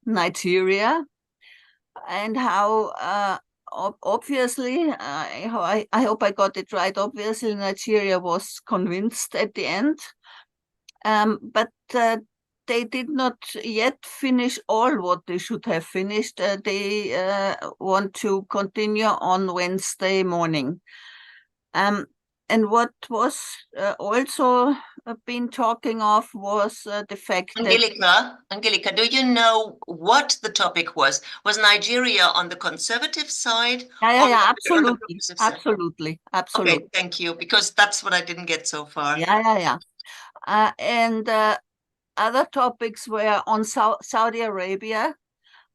Nigeria, and how obviously, I hope I got it right, obviously Nigeria was convinced at the end, but they did not yet finish all what they should have finished. They want to continue on Wednesday morning. And what was also been talking of was the fact Angelica, do you know what the topic was? Was Nigeria on the conservative side? Yeah, absolutely. Okay, thank you, because that's what I didn't get so far. Yeah. And other topics were on Saudi Arabia,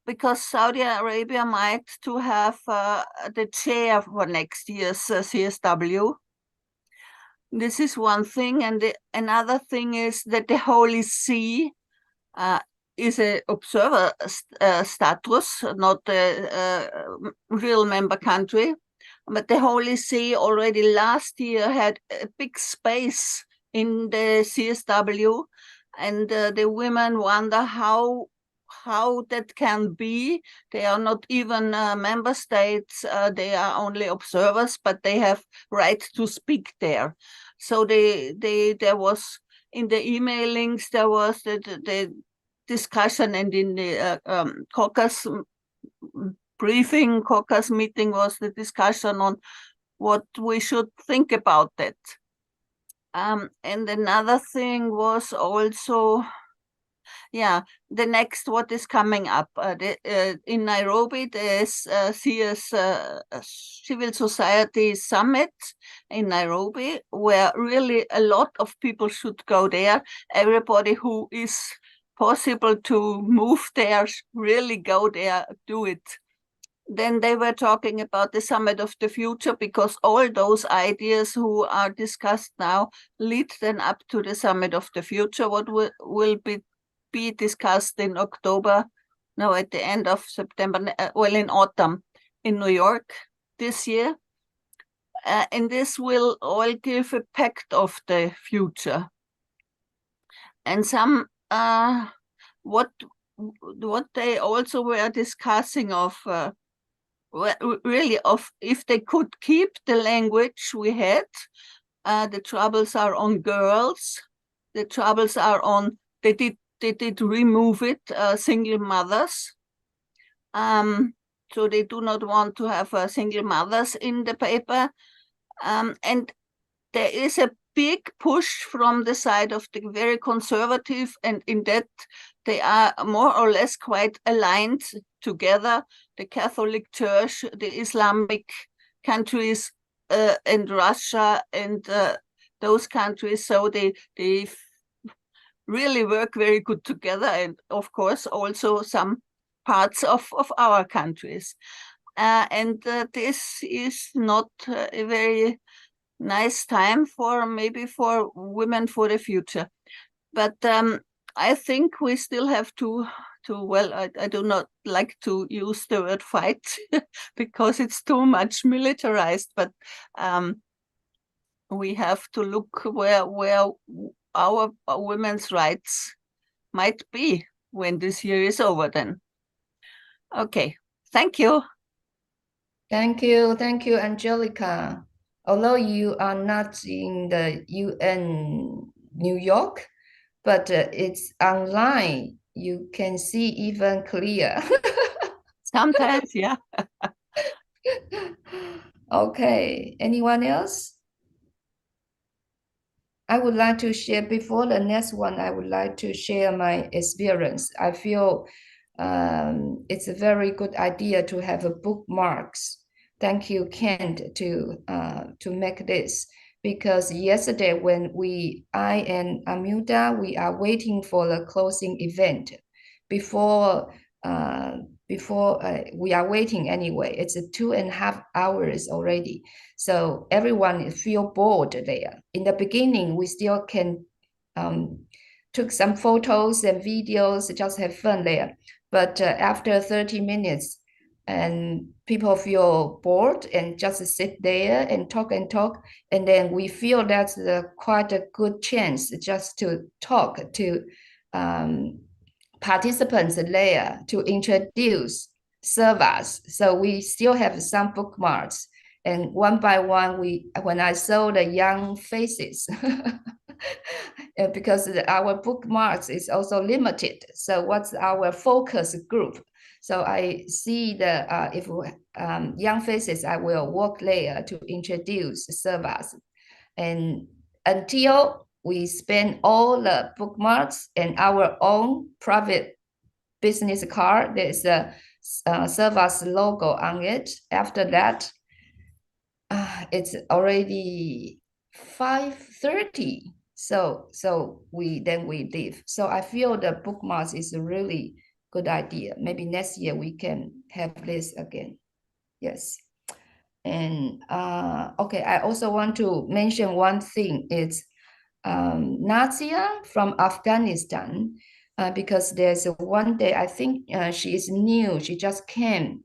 because Saudi Arabia might to have the chair for next year's CSW. This is one thing, and another thing is that the Holy See is an observer status, not a real member country. But the Holy See already last year had a big space in the CSW, and the women wonder how that can be. They are not even member states, they are only observers, but they have right to speak there. So there was, in the emailings, there was the discussion, and in the caucus briefing, caucus meeting, was the discussion on what we should think about that. And another thing was also, the next what is coming up in Nairobi. There's CS Civil Society Summit in Nairobi, where really a lot of people should go there. Everybody who is possible to move there, really go there, do it. Then they were talking about the Summit of the Future, because all those ideas who are discussed now lead then up to the Summit of the Future, what will be discussed in October, no, at the end of September, well, in autumn in New York this year. And this will all give a pact of the future. And some, what they also were discussing of, really of if they could keep the language we had. The troubles are on girls. The troubles are on, they did remove it, single mothers. So they do not want to have single mothers in the paper. And there is a big push from the side of the very conservative, and in that they are more or less quite aligned together, the Catholic Church, the Islamic countries, and Russia, and those countries. So they really work very good together, and of course also some parts of our countries. And this is not a very nice time for maybe for women for the future. But I think we still have to well, I do not like to use the word fight because it's too much militarized, but we have to look where our women's rights might be when this year is over then. Okay, thank you. Thank you, Angelica. Although you are not in the UN New York, but it's online. You can see even clear. Sometimes, yeah. Okay, anyone else? I would like to share, before the next one, I would like to share my experience. I feel it's a very good idea to have a bookmarks. Thank you, Kent, to make this, because yesterday when I and Amuda, we are waiting for the closing event. Before we are waiting anyway. It's 2.5 hours already. So everyone feel bored there. In the beginning, we still can took some photos and videos, just have fun there. But after 30 minutes, and people feel bored and just sit there and talk, and then we feel that's quite a good chance just to talk to participants there to introduce Servas. So we still have some bookmarks, and one by one, when I saw the young faces, because our bookmarks is also limited. So what's our focus group? So I see the if young faces, I will work there to introduce Servas, and until we spend all the bookmarks and our own private business card, there's a Servas logo on it. After that, it's already 5:30. So we leave. So I feel the bookmarks is a really good idea. Maybe next year we can have this again. Yes. And okay, I also want to mention one thing. It's Nazia from Afghanistan, because there's one day, I think she is new, she just came.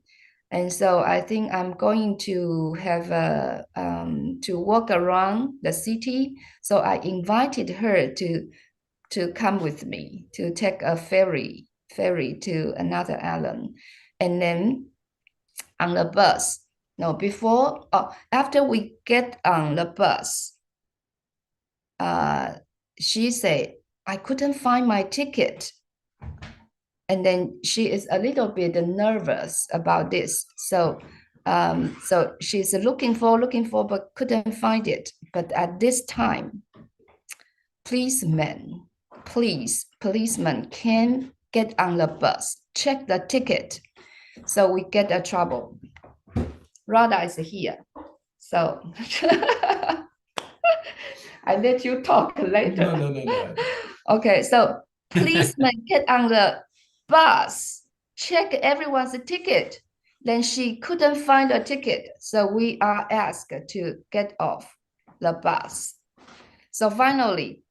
And so I think I'm going to have to walk around the city. So I invited her to come with me to take a ferry to another island. And then on the bus, no, after we get on the bus, she said, I couldn't find my ticket. And then she is a little bit nervous about this. So she's looking for, but couldn't find it. But at this time, policemen can get on the bus, check the ticket. So we get a trouble. Rada is here. So I let you talk later. No. Okay, so policemen get on the bus, check everyone's ticket. Then she couldn't find a ticket. So we are asked to get off the bus. So finally,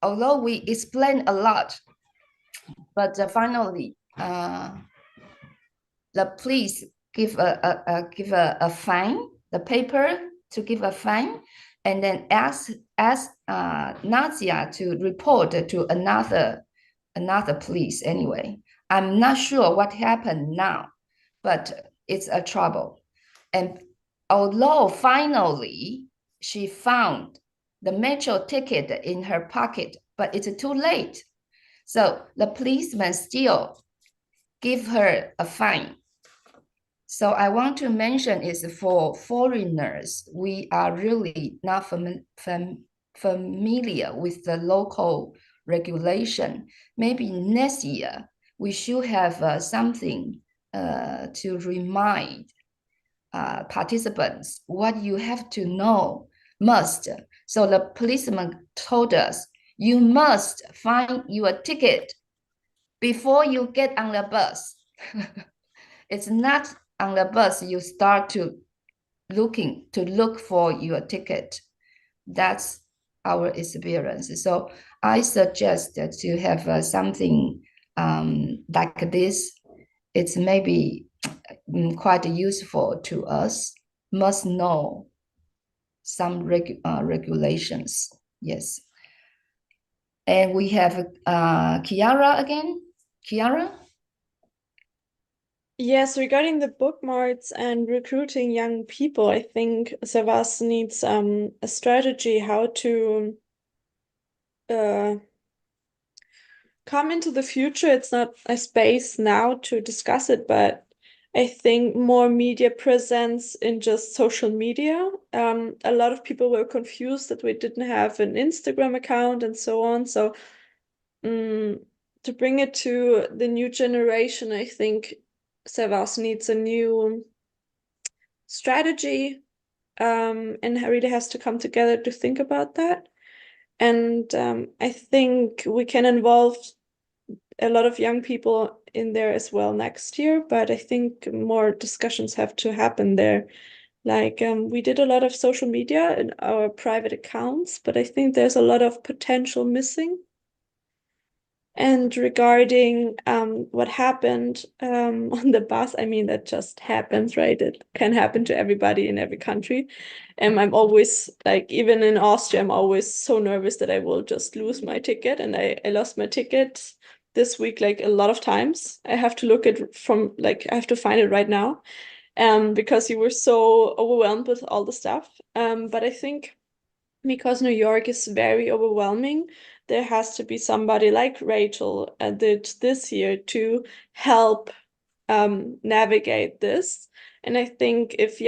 although we explained a lot, but finally, the police give a fine, the paper to give a fine, and then ask Nazia to report to another police anyway. I'm not sure what happened now, but it's a trouble. And although finally she found the metro ticket in her pocket, but it's too late. So the policeman still give her a fine. So I want to mention is for foreigners, we are really not familiar with the local regulation. Maybe next year we should have something to remind participants what you have to know must. So the policeman told us, you must find your ticket before you get on the bus. It's not on the bus you start to look for your ticket. That's our experience. So I suggest to have something like this. It's maybe quite useful to us. Must know some regulations. Yes. And we have Kiara again. Kiara? Yes, regarding the bookmarks and recruiting young people, I think Servas needs a strategy how to come into the future. It's not a space now to discuss it, but I think more media presence in just social media. A lot of people were confused that we didn't have an Instagram account and so on. So to bring it to the new generation, I think Servas needs a new strategy, and really has to come together to think about that. And I think we can involve a lot of young people in there as well next year, but I think more discussions have to happen there. Like we did a lot of social media in our private accounts, but I think there's a lot of potential missing. And regarding what happened on the bus, I mean, that just happens, right? It can happen to everybody in every country. And I'm always like, even in Austria, I'm always so nervous that I will just lose my ticket. And I lost my ticket this week like a lot of times. I have to look at from like, I have to find it right now because you were so overwhelmed with all the stuff. But I think because New York is very overwhelming, there has to be somebody like Rachel did this year to help navigate this. And I think if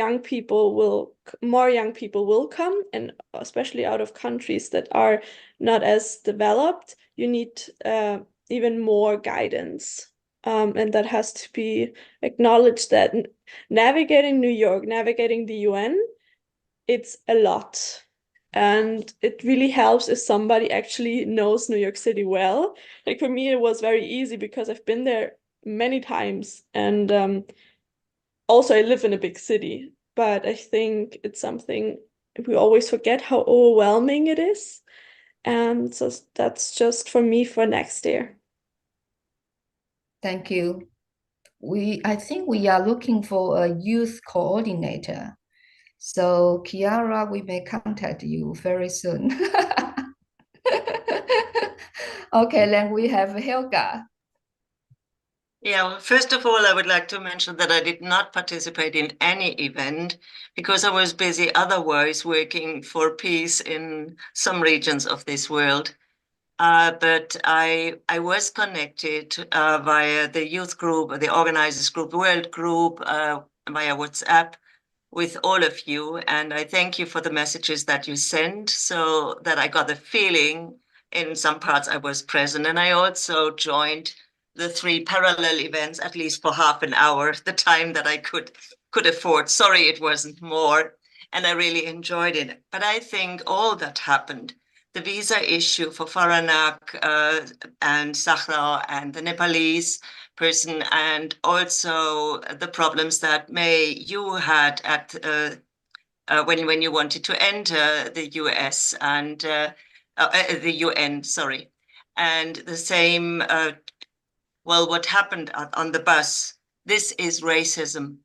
more young people will come, and especially out of countries that are not as developed, you need even more guidance. And that has to be acknowledged that navigating New York, navigating the UN, it's a lot. And it really helps if somebody actually knows New York City well. Like for me, it was very easy because I've been there many times. And also I live in a big city, but I think it's something we always forget how overwhelming it is. And so that's just for me for next year. Thank you. I think we are looking for a youth coordinator. So Kiara, we may contact you very soon. Okay, then we have Helga. Yeah, well, first of all, I would like to mention that I did not participate in any event because I was busy otherwise working for peace in some regions of this world. But I was connected via the youth group, the organizers group, world group, via WhatsApp with all of you. And I thank you for the messages that you sent so that I got the feeling in some parts I was present. And I also joined the 3 parallel events, at least for half an hour, the time that I could afford. Sorry, it wasn't more. And I really enjoyed it. But I think all that happened, the visa issue for Faranak and Sahra and the Nepalese person, and also the problems that May you had at when you wanted to enter the US and the UN, sorry, and the same. Well, what happened on the bus? This is racism.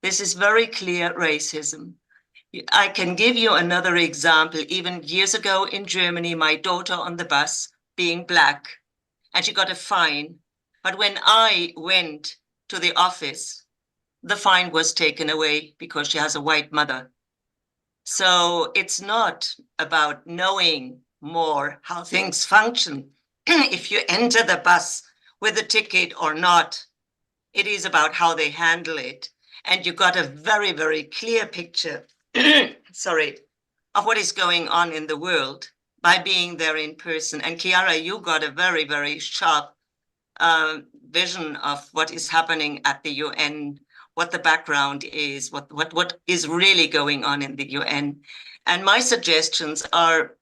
This is very clear racism. I can give you another example. Even years ago in Germany, my daughter on the bus being Black, and she got a fine. But when I went to the office, the fine was taken away because she has a white mother. So it's not about knowing more how things function. If you enter the bus with a ticket or not, it is about how they handle it. And you got a very, very clear picture, sorry, of what is going on in the world by being there in person. And Chiara, you got a very, very sharp vision of what is happening at the UN, what the background is, what is really going on in the UN. And my suggestions are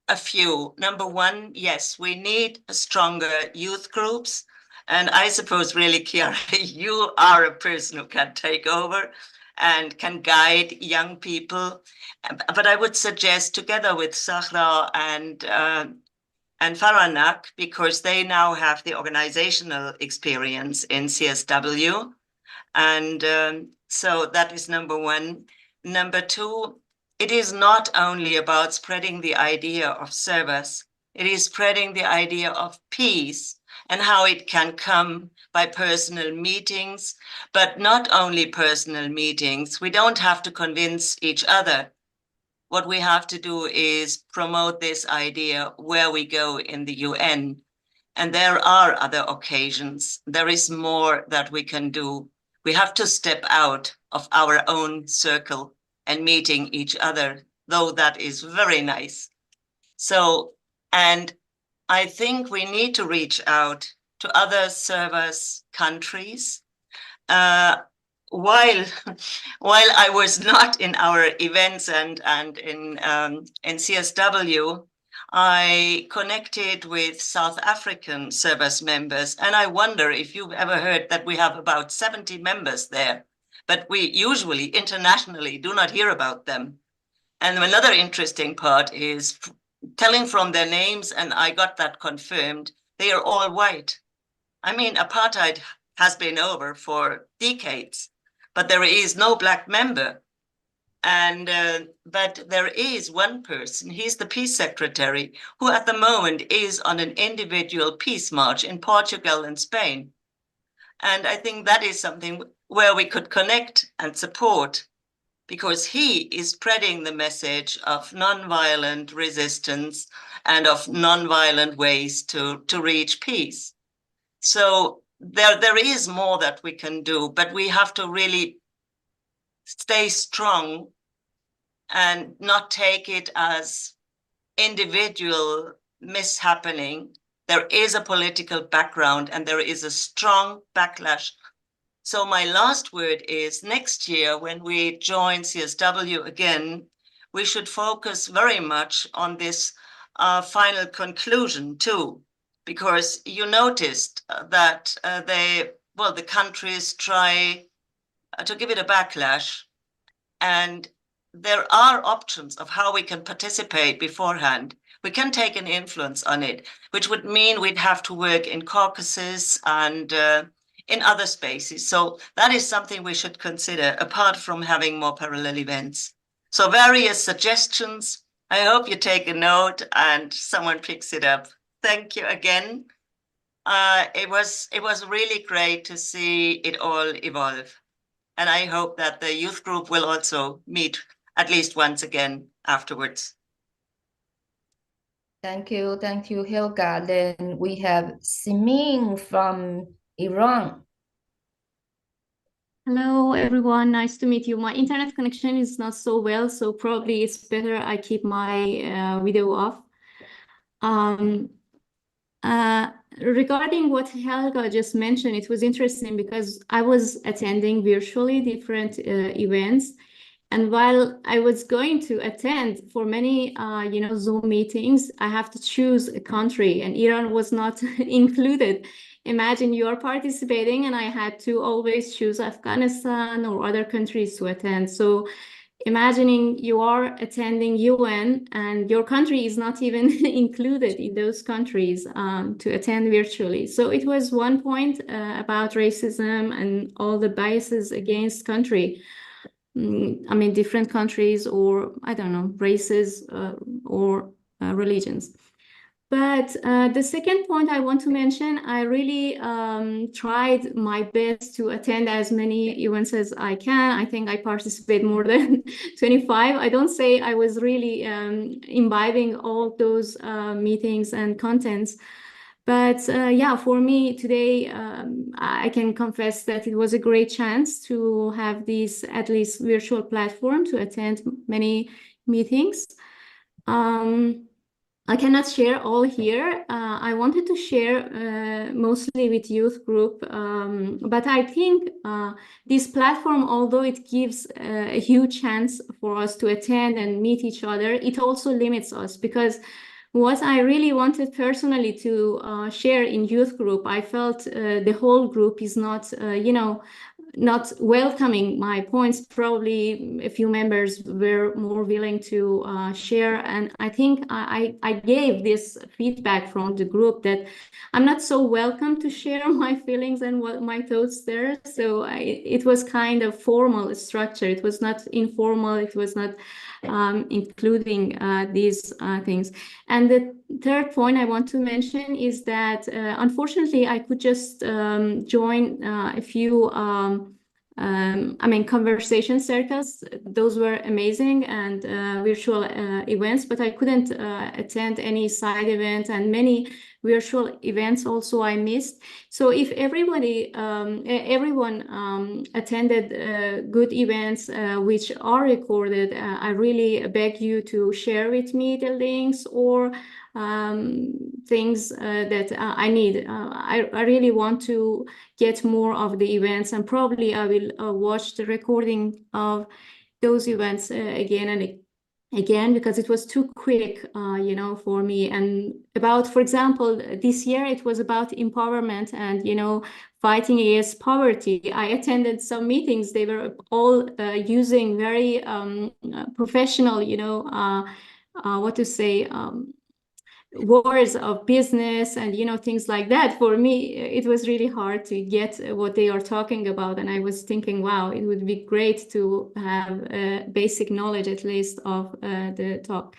a few. Number one, yes, we need stronger youth groups. And I suppose really, Chiara, you are a person who can take over and can guide young people. But I would suggest, together with Sahra and Faranak, because they now have the organizational experience in CSW. And so that is number one. Number two, it is not only about spreading the idea of service, it is spreading the idea of peace and how it can come by personal meetings, but not only personal meetings. We don't have to convince each other. What we have to do is promote this idea where we go in the UN. And there are other occasions. There is more that we can do. We have to step out of our own circle and meeting each other, though that is very nice. So, and I think we need to reach out to other service countries. While I was not in our events and in CSW, I connected with South African service members, and I wonder if you've ever heard that we have about 70 members there, but we usually internationally do not hear about them. And another interesting part is telling from their names, and I got that confirmed. they are all white. I mean, apartheid has been over for decades, but there is no black member. And but there is one person, he's the peace secretary, who at the moment is on an individual peace march in Portugal and Spain. And I think that is something where we could connect and support, because he is spreading the message of nonviolent resistance and of nonviolent ways to reach peace. So there is more that we can do, but we have to really stay strong and not take it as individual mishappening. There is a political background and there is a strong backlash. So my last word is, next year when we join CSW again, we should focus very much on this final conclusion too, because you noticed that the countries try to give it a backlash, and there are options of how we can participate beforehand. We can take an influence on it, which would mean we'd have to work in caucuses and in other spaces. So that is something we should consider, apart from having more parallel events. So various suggestions. I hope you take a note and someone picks it up. Thank you again. It was really great to see it all evolve. And I hope that the youth group will also meet at least once again afterwards. Thank you, Helga. Then we have Simin from Iran. Hello, everyone. Nice to meet you. My internet connection is not so well, so probably it's better I keep my video off. Regarding what Helga just mentioned, it was interesting because I was attending virtually different events. And while I was going to attend for many, Zoom meetings, I have to choose a country, and Iran was not included. Imagine you are participating, and I had to always choose Afghanistan or other countries to attend. So imagining you are attending UN and your country is not even included in those countries to attend virtually. So it was one point about racism and all the biases against country. I mean, different countries, or I don't know, races or religions. But the second point I want to mention, I really tried my best to attend as many events as I can. I think I participate more than 25. I don't say I was really imbibing all those meetings and contents. But yeah, for me today, I can confess that it was a great chance to have this at least virtual platform to attend many meetings. I cannot share all here. I wanted to share mostly with youth group, but I think this platform, although it gives a huge chance for us to attend and meet each other, it also limits us, because what I really wanted personally to share in youth group, I felt the whole group is not, not welcoming my points. Probably a few members were more willing to share. And I think I gave this feedback from the group that I'm not so welcome to share my feelings and what my thoughts there. So it was kind of formal structure. It was not informal. It was not including these things. And the third point I want to mention is that unfortunately I could just join a few conversation circles. Those were amazing and virtual events, but I couldn't attend any side event, and many virtual events also I missed. So if everyone attended good events which are recorded, I really beg you to share with me the links or things that I need. I really want to get more of the events, and probably I will watch the recording of those events again and again, because it was too quick, for me. And about, for example, this year it was about empowerment and, fighting against poverty. I attended some meetings. They were all using very professional, words of business and things like that. For me, it was really hard to get what they are talking about, and I was thinking, wow, it would be great to have a basic knowledge at least of the talk.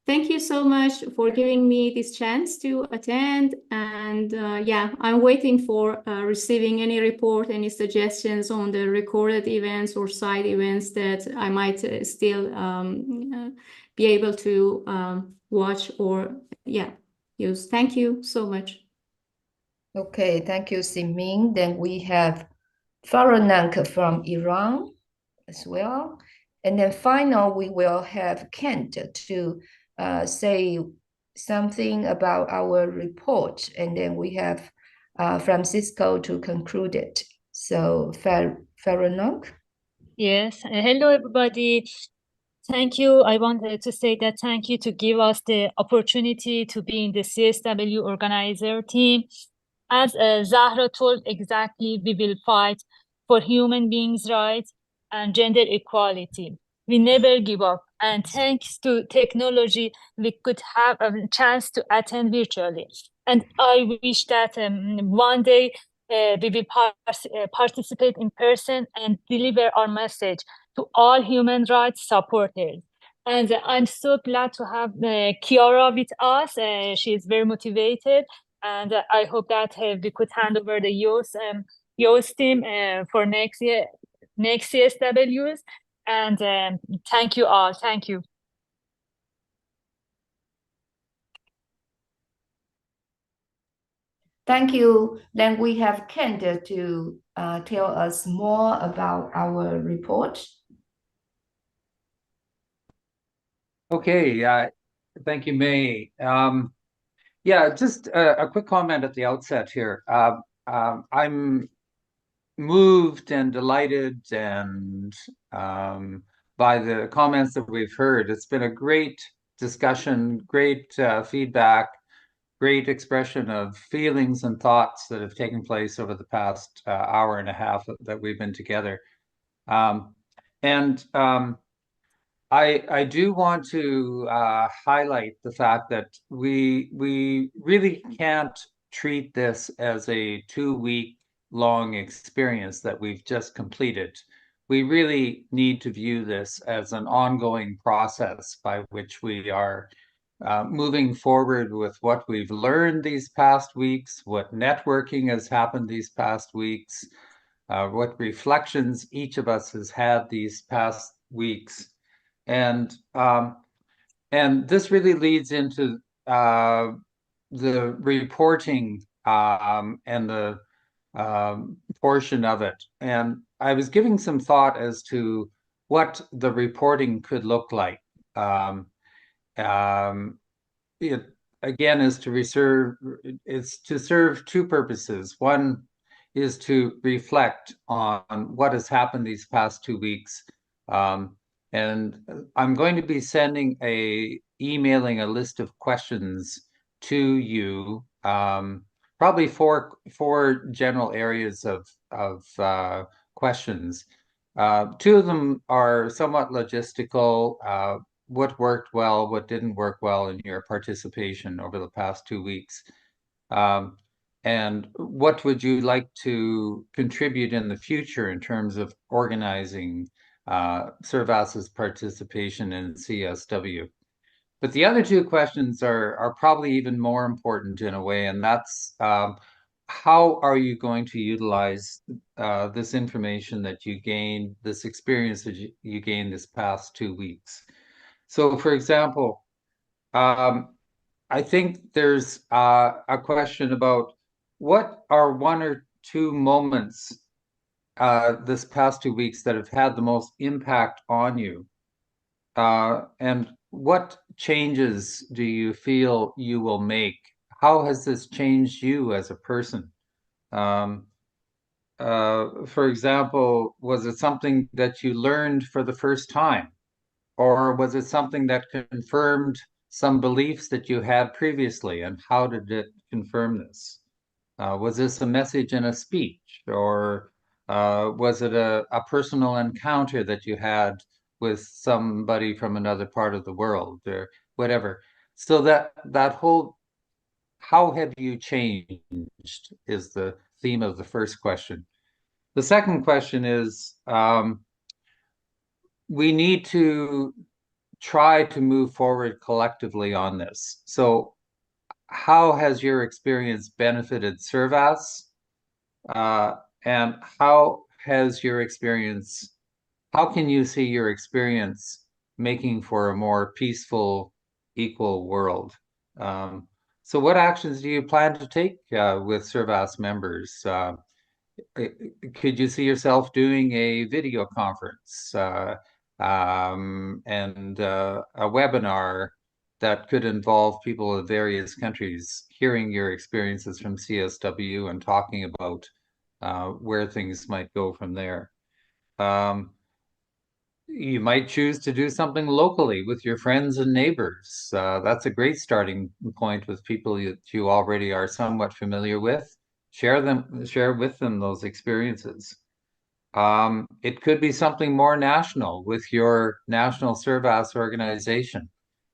Thank you so much for giving me this chance to attend, and yeah, I'm waiting for receiving any report, any suggestions on the recorded events or side events that I might still be able to watch or use. Thank you so much. Okay, thank you, Simin. Then we have Faranank from Iran as well. And then final, we will have Kent to say something about our report. And then we have Francisco to conclude it. So Faranank. Yes. Hello, everybody. Thank you. I wanted to say that thank you to give us the opportunity to be in the CSW organizer team. As Zahra told exactly, we will fight for human beings' rights and gender equality. We never give up. And thanks to technology, we could have a chance to attend virtually. And I wish that one day we will participate in person and deliver our message to all human rights supporters. And I'm so glad to have Kiara with us. She is very motivated. And I hope that we could hand over the YOS team for next CSWs. And thank you all. Thank you. Thank you. Then we have Kent to tell us more about our report. Okay, thank you, May. Yeah, just a quick comment at the outset here. I'm moved and delighted and by the comments that we've heard. It's been a great discussion, great feedback, great expression of feelings and thoughts that have taken place over the past hour and a half that we've been together. I do want to highlight the fact that we really can't treat this as a 2-week long experience that we've just completed. We really need to view this as an ongoing process by which we are moving forward with what we've learned these past weeks, what networking has happened these past weeks, what reflections each of us has had these past weeks. And this really leads into the reporting and the portion of it. And I was giving some thought as to what the reporting could look like. It again is to serve two purposes. One is to reflect on what has happened these past 2 weeks. And I'm going to be emailing a list of questions to you, probably four general areas of questions. 2 of them are somewhat logistical. What worked well, what didn't work well in your participation over the past 2 weeks? And what would you like to contribute in the future in terms of organizing Servas's participation in CSW? But the other 2 questions are probably even more important in a way, and that's how are you going to utilize this information that you gained, this experience that you gained this past 2 weeks? So, for example, I think there's a question about what are 1 or 2 moments this past 2 weeks that have had the most impact on you? And what changes do you feel you will make? How has this changed you as a person? For example, was it something that you learned for the first time? Or was it something that confirmed some beliefs that you had previously? And how did it confirm this? Was this a message in a speech? Or was it a personal encounter that you had with somebody from another part of the world or whatever? So that whole, how have you changed, is the theme of the first question. The second question is, we need to try to move forward collectively on this. So how has your experience benefited Servas? And how has your experience, how can you see your experience making for a more peaceful, equal world? So what actions do you plan to take with Servas members? Could you see yourself doing a video conference and a webinar that could involve people of various countries hearing your experiences from CSW and talking about where things might go from there? You might choose to do something locally with your friends and neighbors. That's a great starting point with people that you already are somewhat familiar with. Share with them those experiences. It could be something more national with your national Servas organization.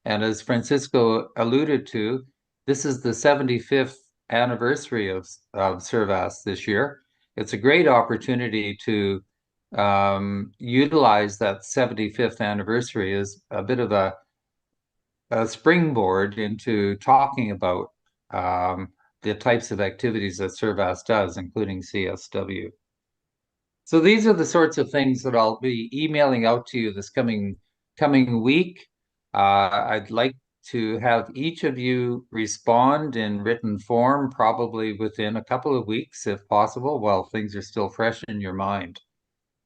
And as Francisco alluded to, this is the 75th anniversary of Servas this year. It's a great opportunity to utilize that 75th anniversary as a bit of a springboard into talking about the types of activities that Servas does, including CSW. So these are the sorts of things that I'll be emailing out to you this coming week. I'd like to have each of you respond in written form, probably within a couple of weeks, if possible, while things are still fresh in your mind.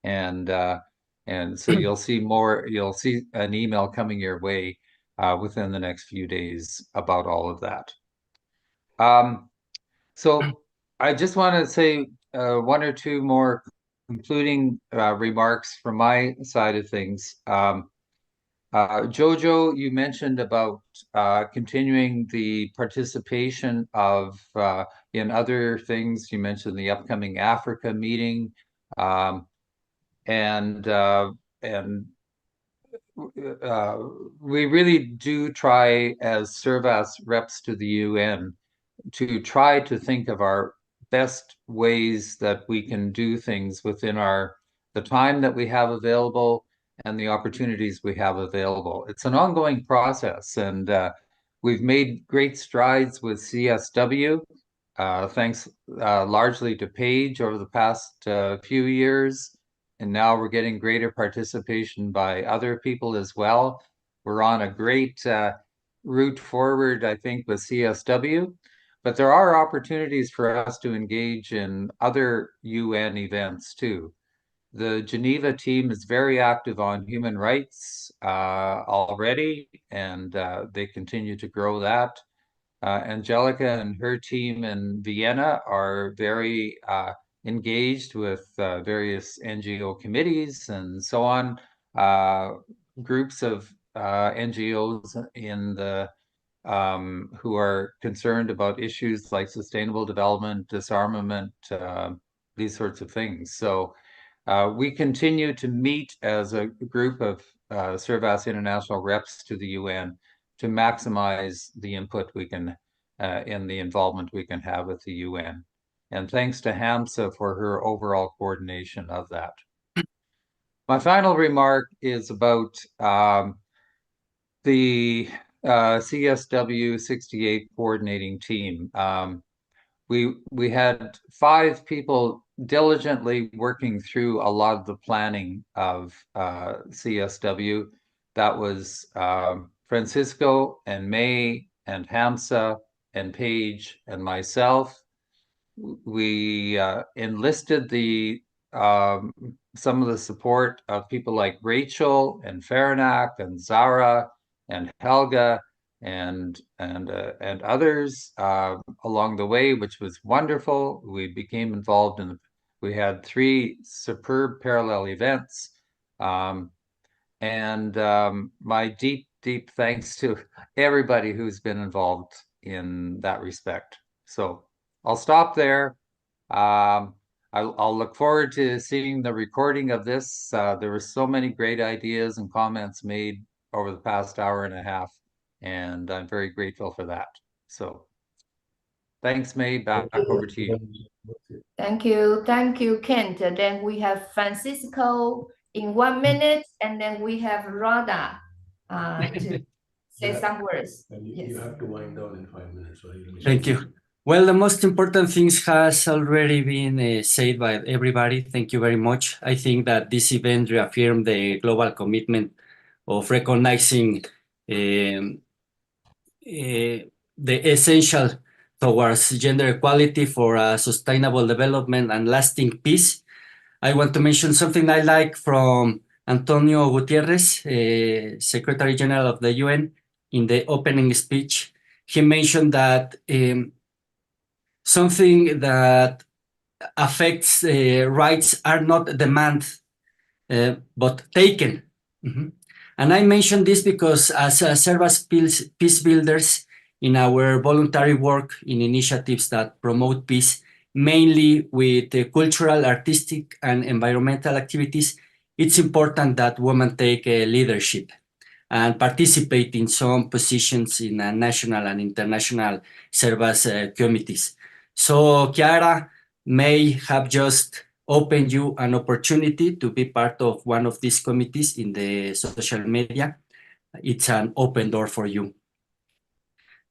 And so you'll see an email coming your way within the next few days about all of that. So I just want to say one or two more concluding remarks from my side of things. Jojo, you mentioned about continuing the participation of in other things. You mentioned the upcoming Africa meeting, and we really do try as Servas reps to the UN to try to think of our best ways that we can do things within the time that we have available and the opportunities we have available. It's an ongoing process, and we've made great strides with CSW, thanks largely to Paige over the past few years. And now we're getting greater participation by other people as well. We're on a great route forward, I think, with CSW. But there are opportunities for us to engage in other UN events too. The Geneva team is very active on human rights already, and they continue to grow that. Angelica and her team in Vienna are very engaged with various NGO committees and so on, groups of NGOs in the who are concerned about issues like sustainable development, disarmament, these sorts of things. So we continue to meet as a group of Servas international reps to the UN to maximize the input we can and the involvement we can have with the UN. And thanks to Hamza for her overall coordination of that. My final remark is about the CSW68 coordinating team. We had 5 people diligently working through a lot of the planning of CSW. That was Francisco and May and Hamza and Paige and myself. We enlisted some of the support of people like Rachel and Faranak and Zara and Helga and others along the way, which was wonderful. We became involved we had 3 superb parallel events. My deep thanks to everybody who's been involved in that respect. So I'll stop there. I'll look forward to seeing the recording of this. There were so many great ideas and comments made over the past hour and a half. And I'm very grateful for that. So thanks, May. Back over to you. Thank you. Thank you, Kent. Then we have Francisco in 1 minute, and then we have Rhoda to say some words. You have to wind down in 5 minutes. Thank you. Well, the most important things has already been said by everybody. Thank you very much. I think that this event reaffirmed the global commitment of recognizing the essential towards gender equality for sustainable development and lasting peace. I want to mention something I like from Antonio Gutierrez, Secretary General of the UN, in the opening speech. He mentioned that something that affects rights are not demanded, but taken. And I mention this because as Servas peace builders in our voluntary work in initiatives that promote peace, mainly with cultural, artistic, and environmental activities, it's important that women take leadership and participate in some positions in national and international Servas committees. So Chiara may have just opened you an opportunity to be part of one of these committees in the social media. It's an open door for you.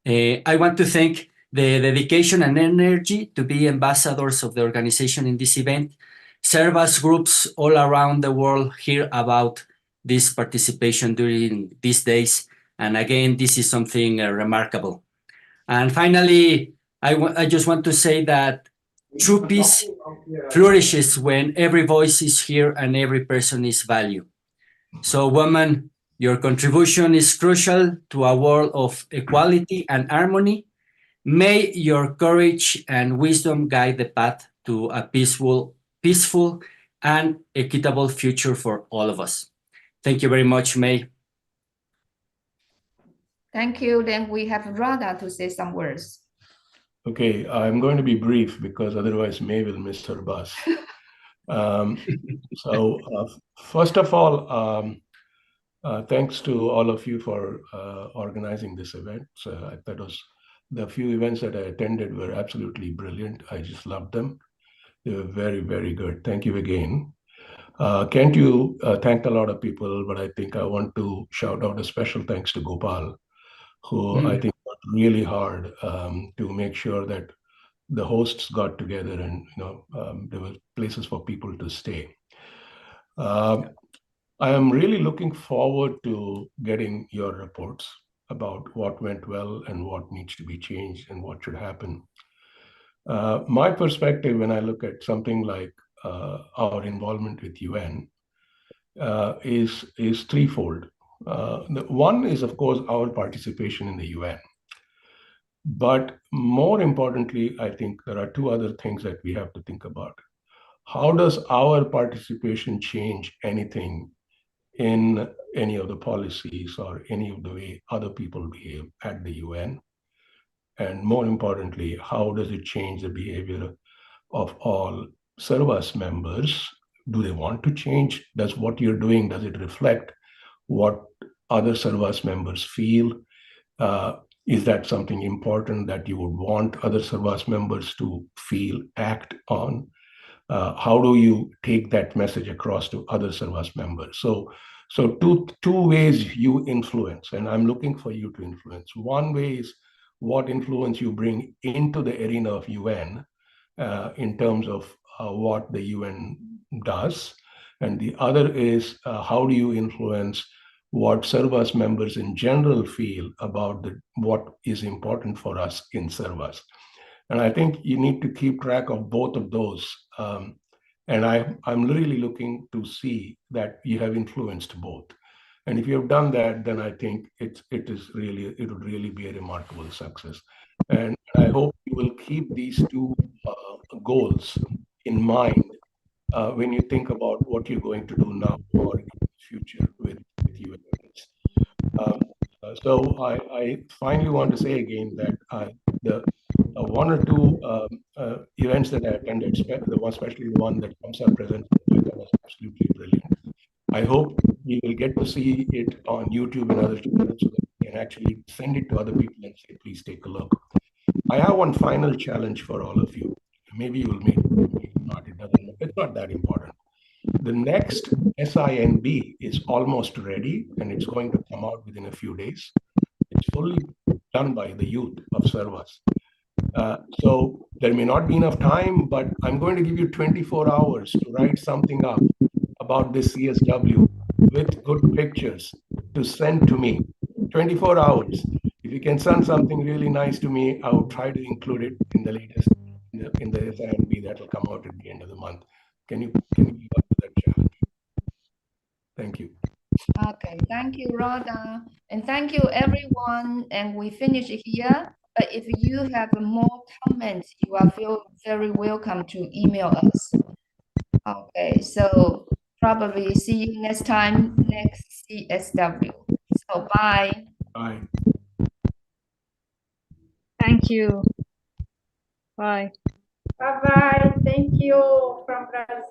I want to thank the dedication and energy to be ambassadors of the organization in this event. Servas groups all around the world hear about this participation during these days. And again, this is something remarkable. And finally, I just want to say that true peace flourishes when every voice is heard and every person is valued. So women, your contribution is crucial to a world of equality and harmony. May your courage and wisdom guide the path to a peaceful and equitable future for all of us. Thank you very much, May. Thank you. Then we have Rhoda to say some words. Okay, I'm going to be brief because otherwise May will miss her bus. First of all, thanks to all of you for organizing this event. That was the few events that I attended were absolutely brilliant. I just loved them. They were very, very good. Thank you again. Kent, you thanked a lot of people, but I think I want to shout out a special thanks to Gopal, who I think worked really hard to make sure that the hosts got together and there were places for people to stay. I am really looking forward to getting your reports about what went well and what needs to be changed and what should happen. My perspective when I look at something like our involvement with UN is threefold. One is, of course, our participation in the UN. But more importantly, I think there are two other things that we have to think about. How does our participation change anything in any of the policies or any of the way other people behave at the UN? And more importantly, how does it change the behavior of all Servas members? Do they want to change? Does what you're doing, does it reflect what other Servas members feel? Is that something important that you would want other Servas members to feel, act on? How do you take that message across to other Servas members? So two ways you influence, and I'm looking for you to influence. One way is what influence you bring into the arena of UN in terms of what the UN does. And the other is how do you influence what Servas members in general feel about what is important for us in Servas. And I think you need to keep track of both of those. And I'm really looking to see that you have influenced both. And if you have done that, then I think it would really be a remarkable success. And I hope you will keep these two goals in mind when you think about what you're going to do now or in the future with you. So I finally want to say again that the one or two events that I attended, especially the one that Kamsa presented, was absolutely brilliant. I hope we will get to see it on YouTube and other channels so that we can actually send it to other people and say, please take a look. I have one final challenge for all of you. Maybe you'll make it, maybe not. It's not that important. The next SINB is almost ready, and it's going to come out within a few days. It's fully done by the youth of Servas. So there may not be enough time, but I'm going to give you 24 hours to write something up about this CSW with good pictures to send to me. 24 hours. If you can send something really nice to me, I will try to include it in the latest in the SINB that will come out at the end of the month. Can you give up to that challenge? Thank you. Okay, thank you, Rhoda. And thank you, everyone. And we finish here. But if you have more comments, you are feel very welcome to email us. Okay, so probably see you next time, next CSW. So bye. Bye. Thank you. Bye. Bye bye. Thank you from Brazil.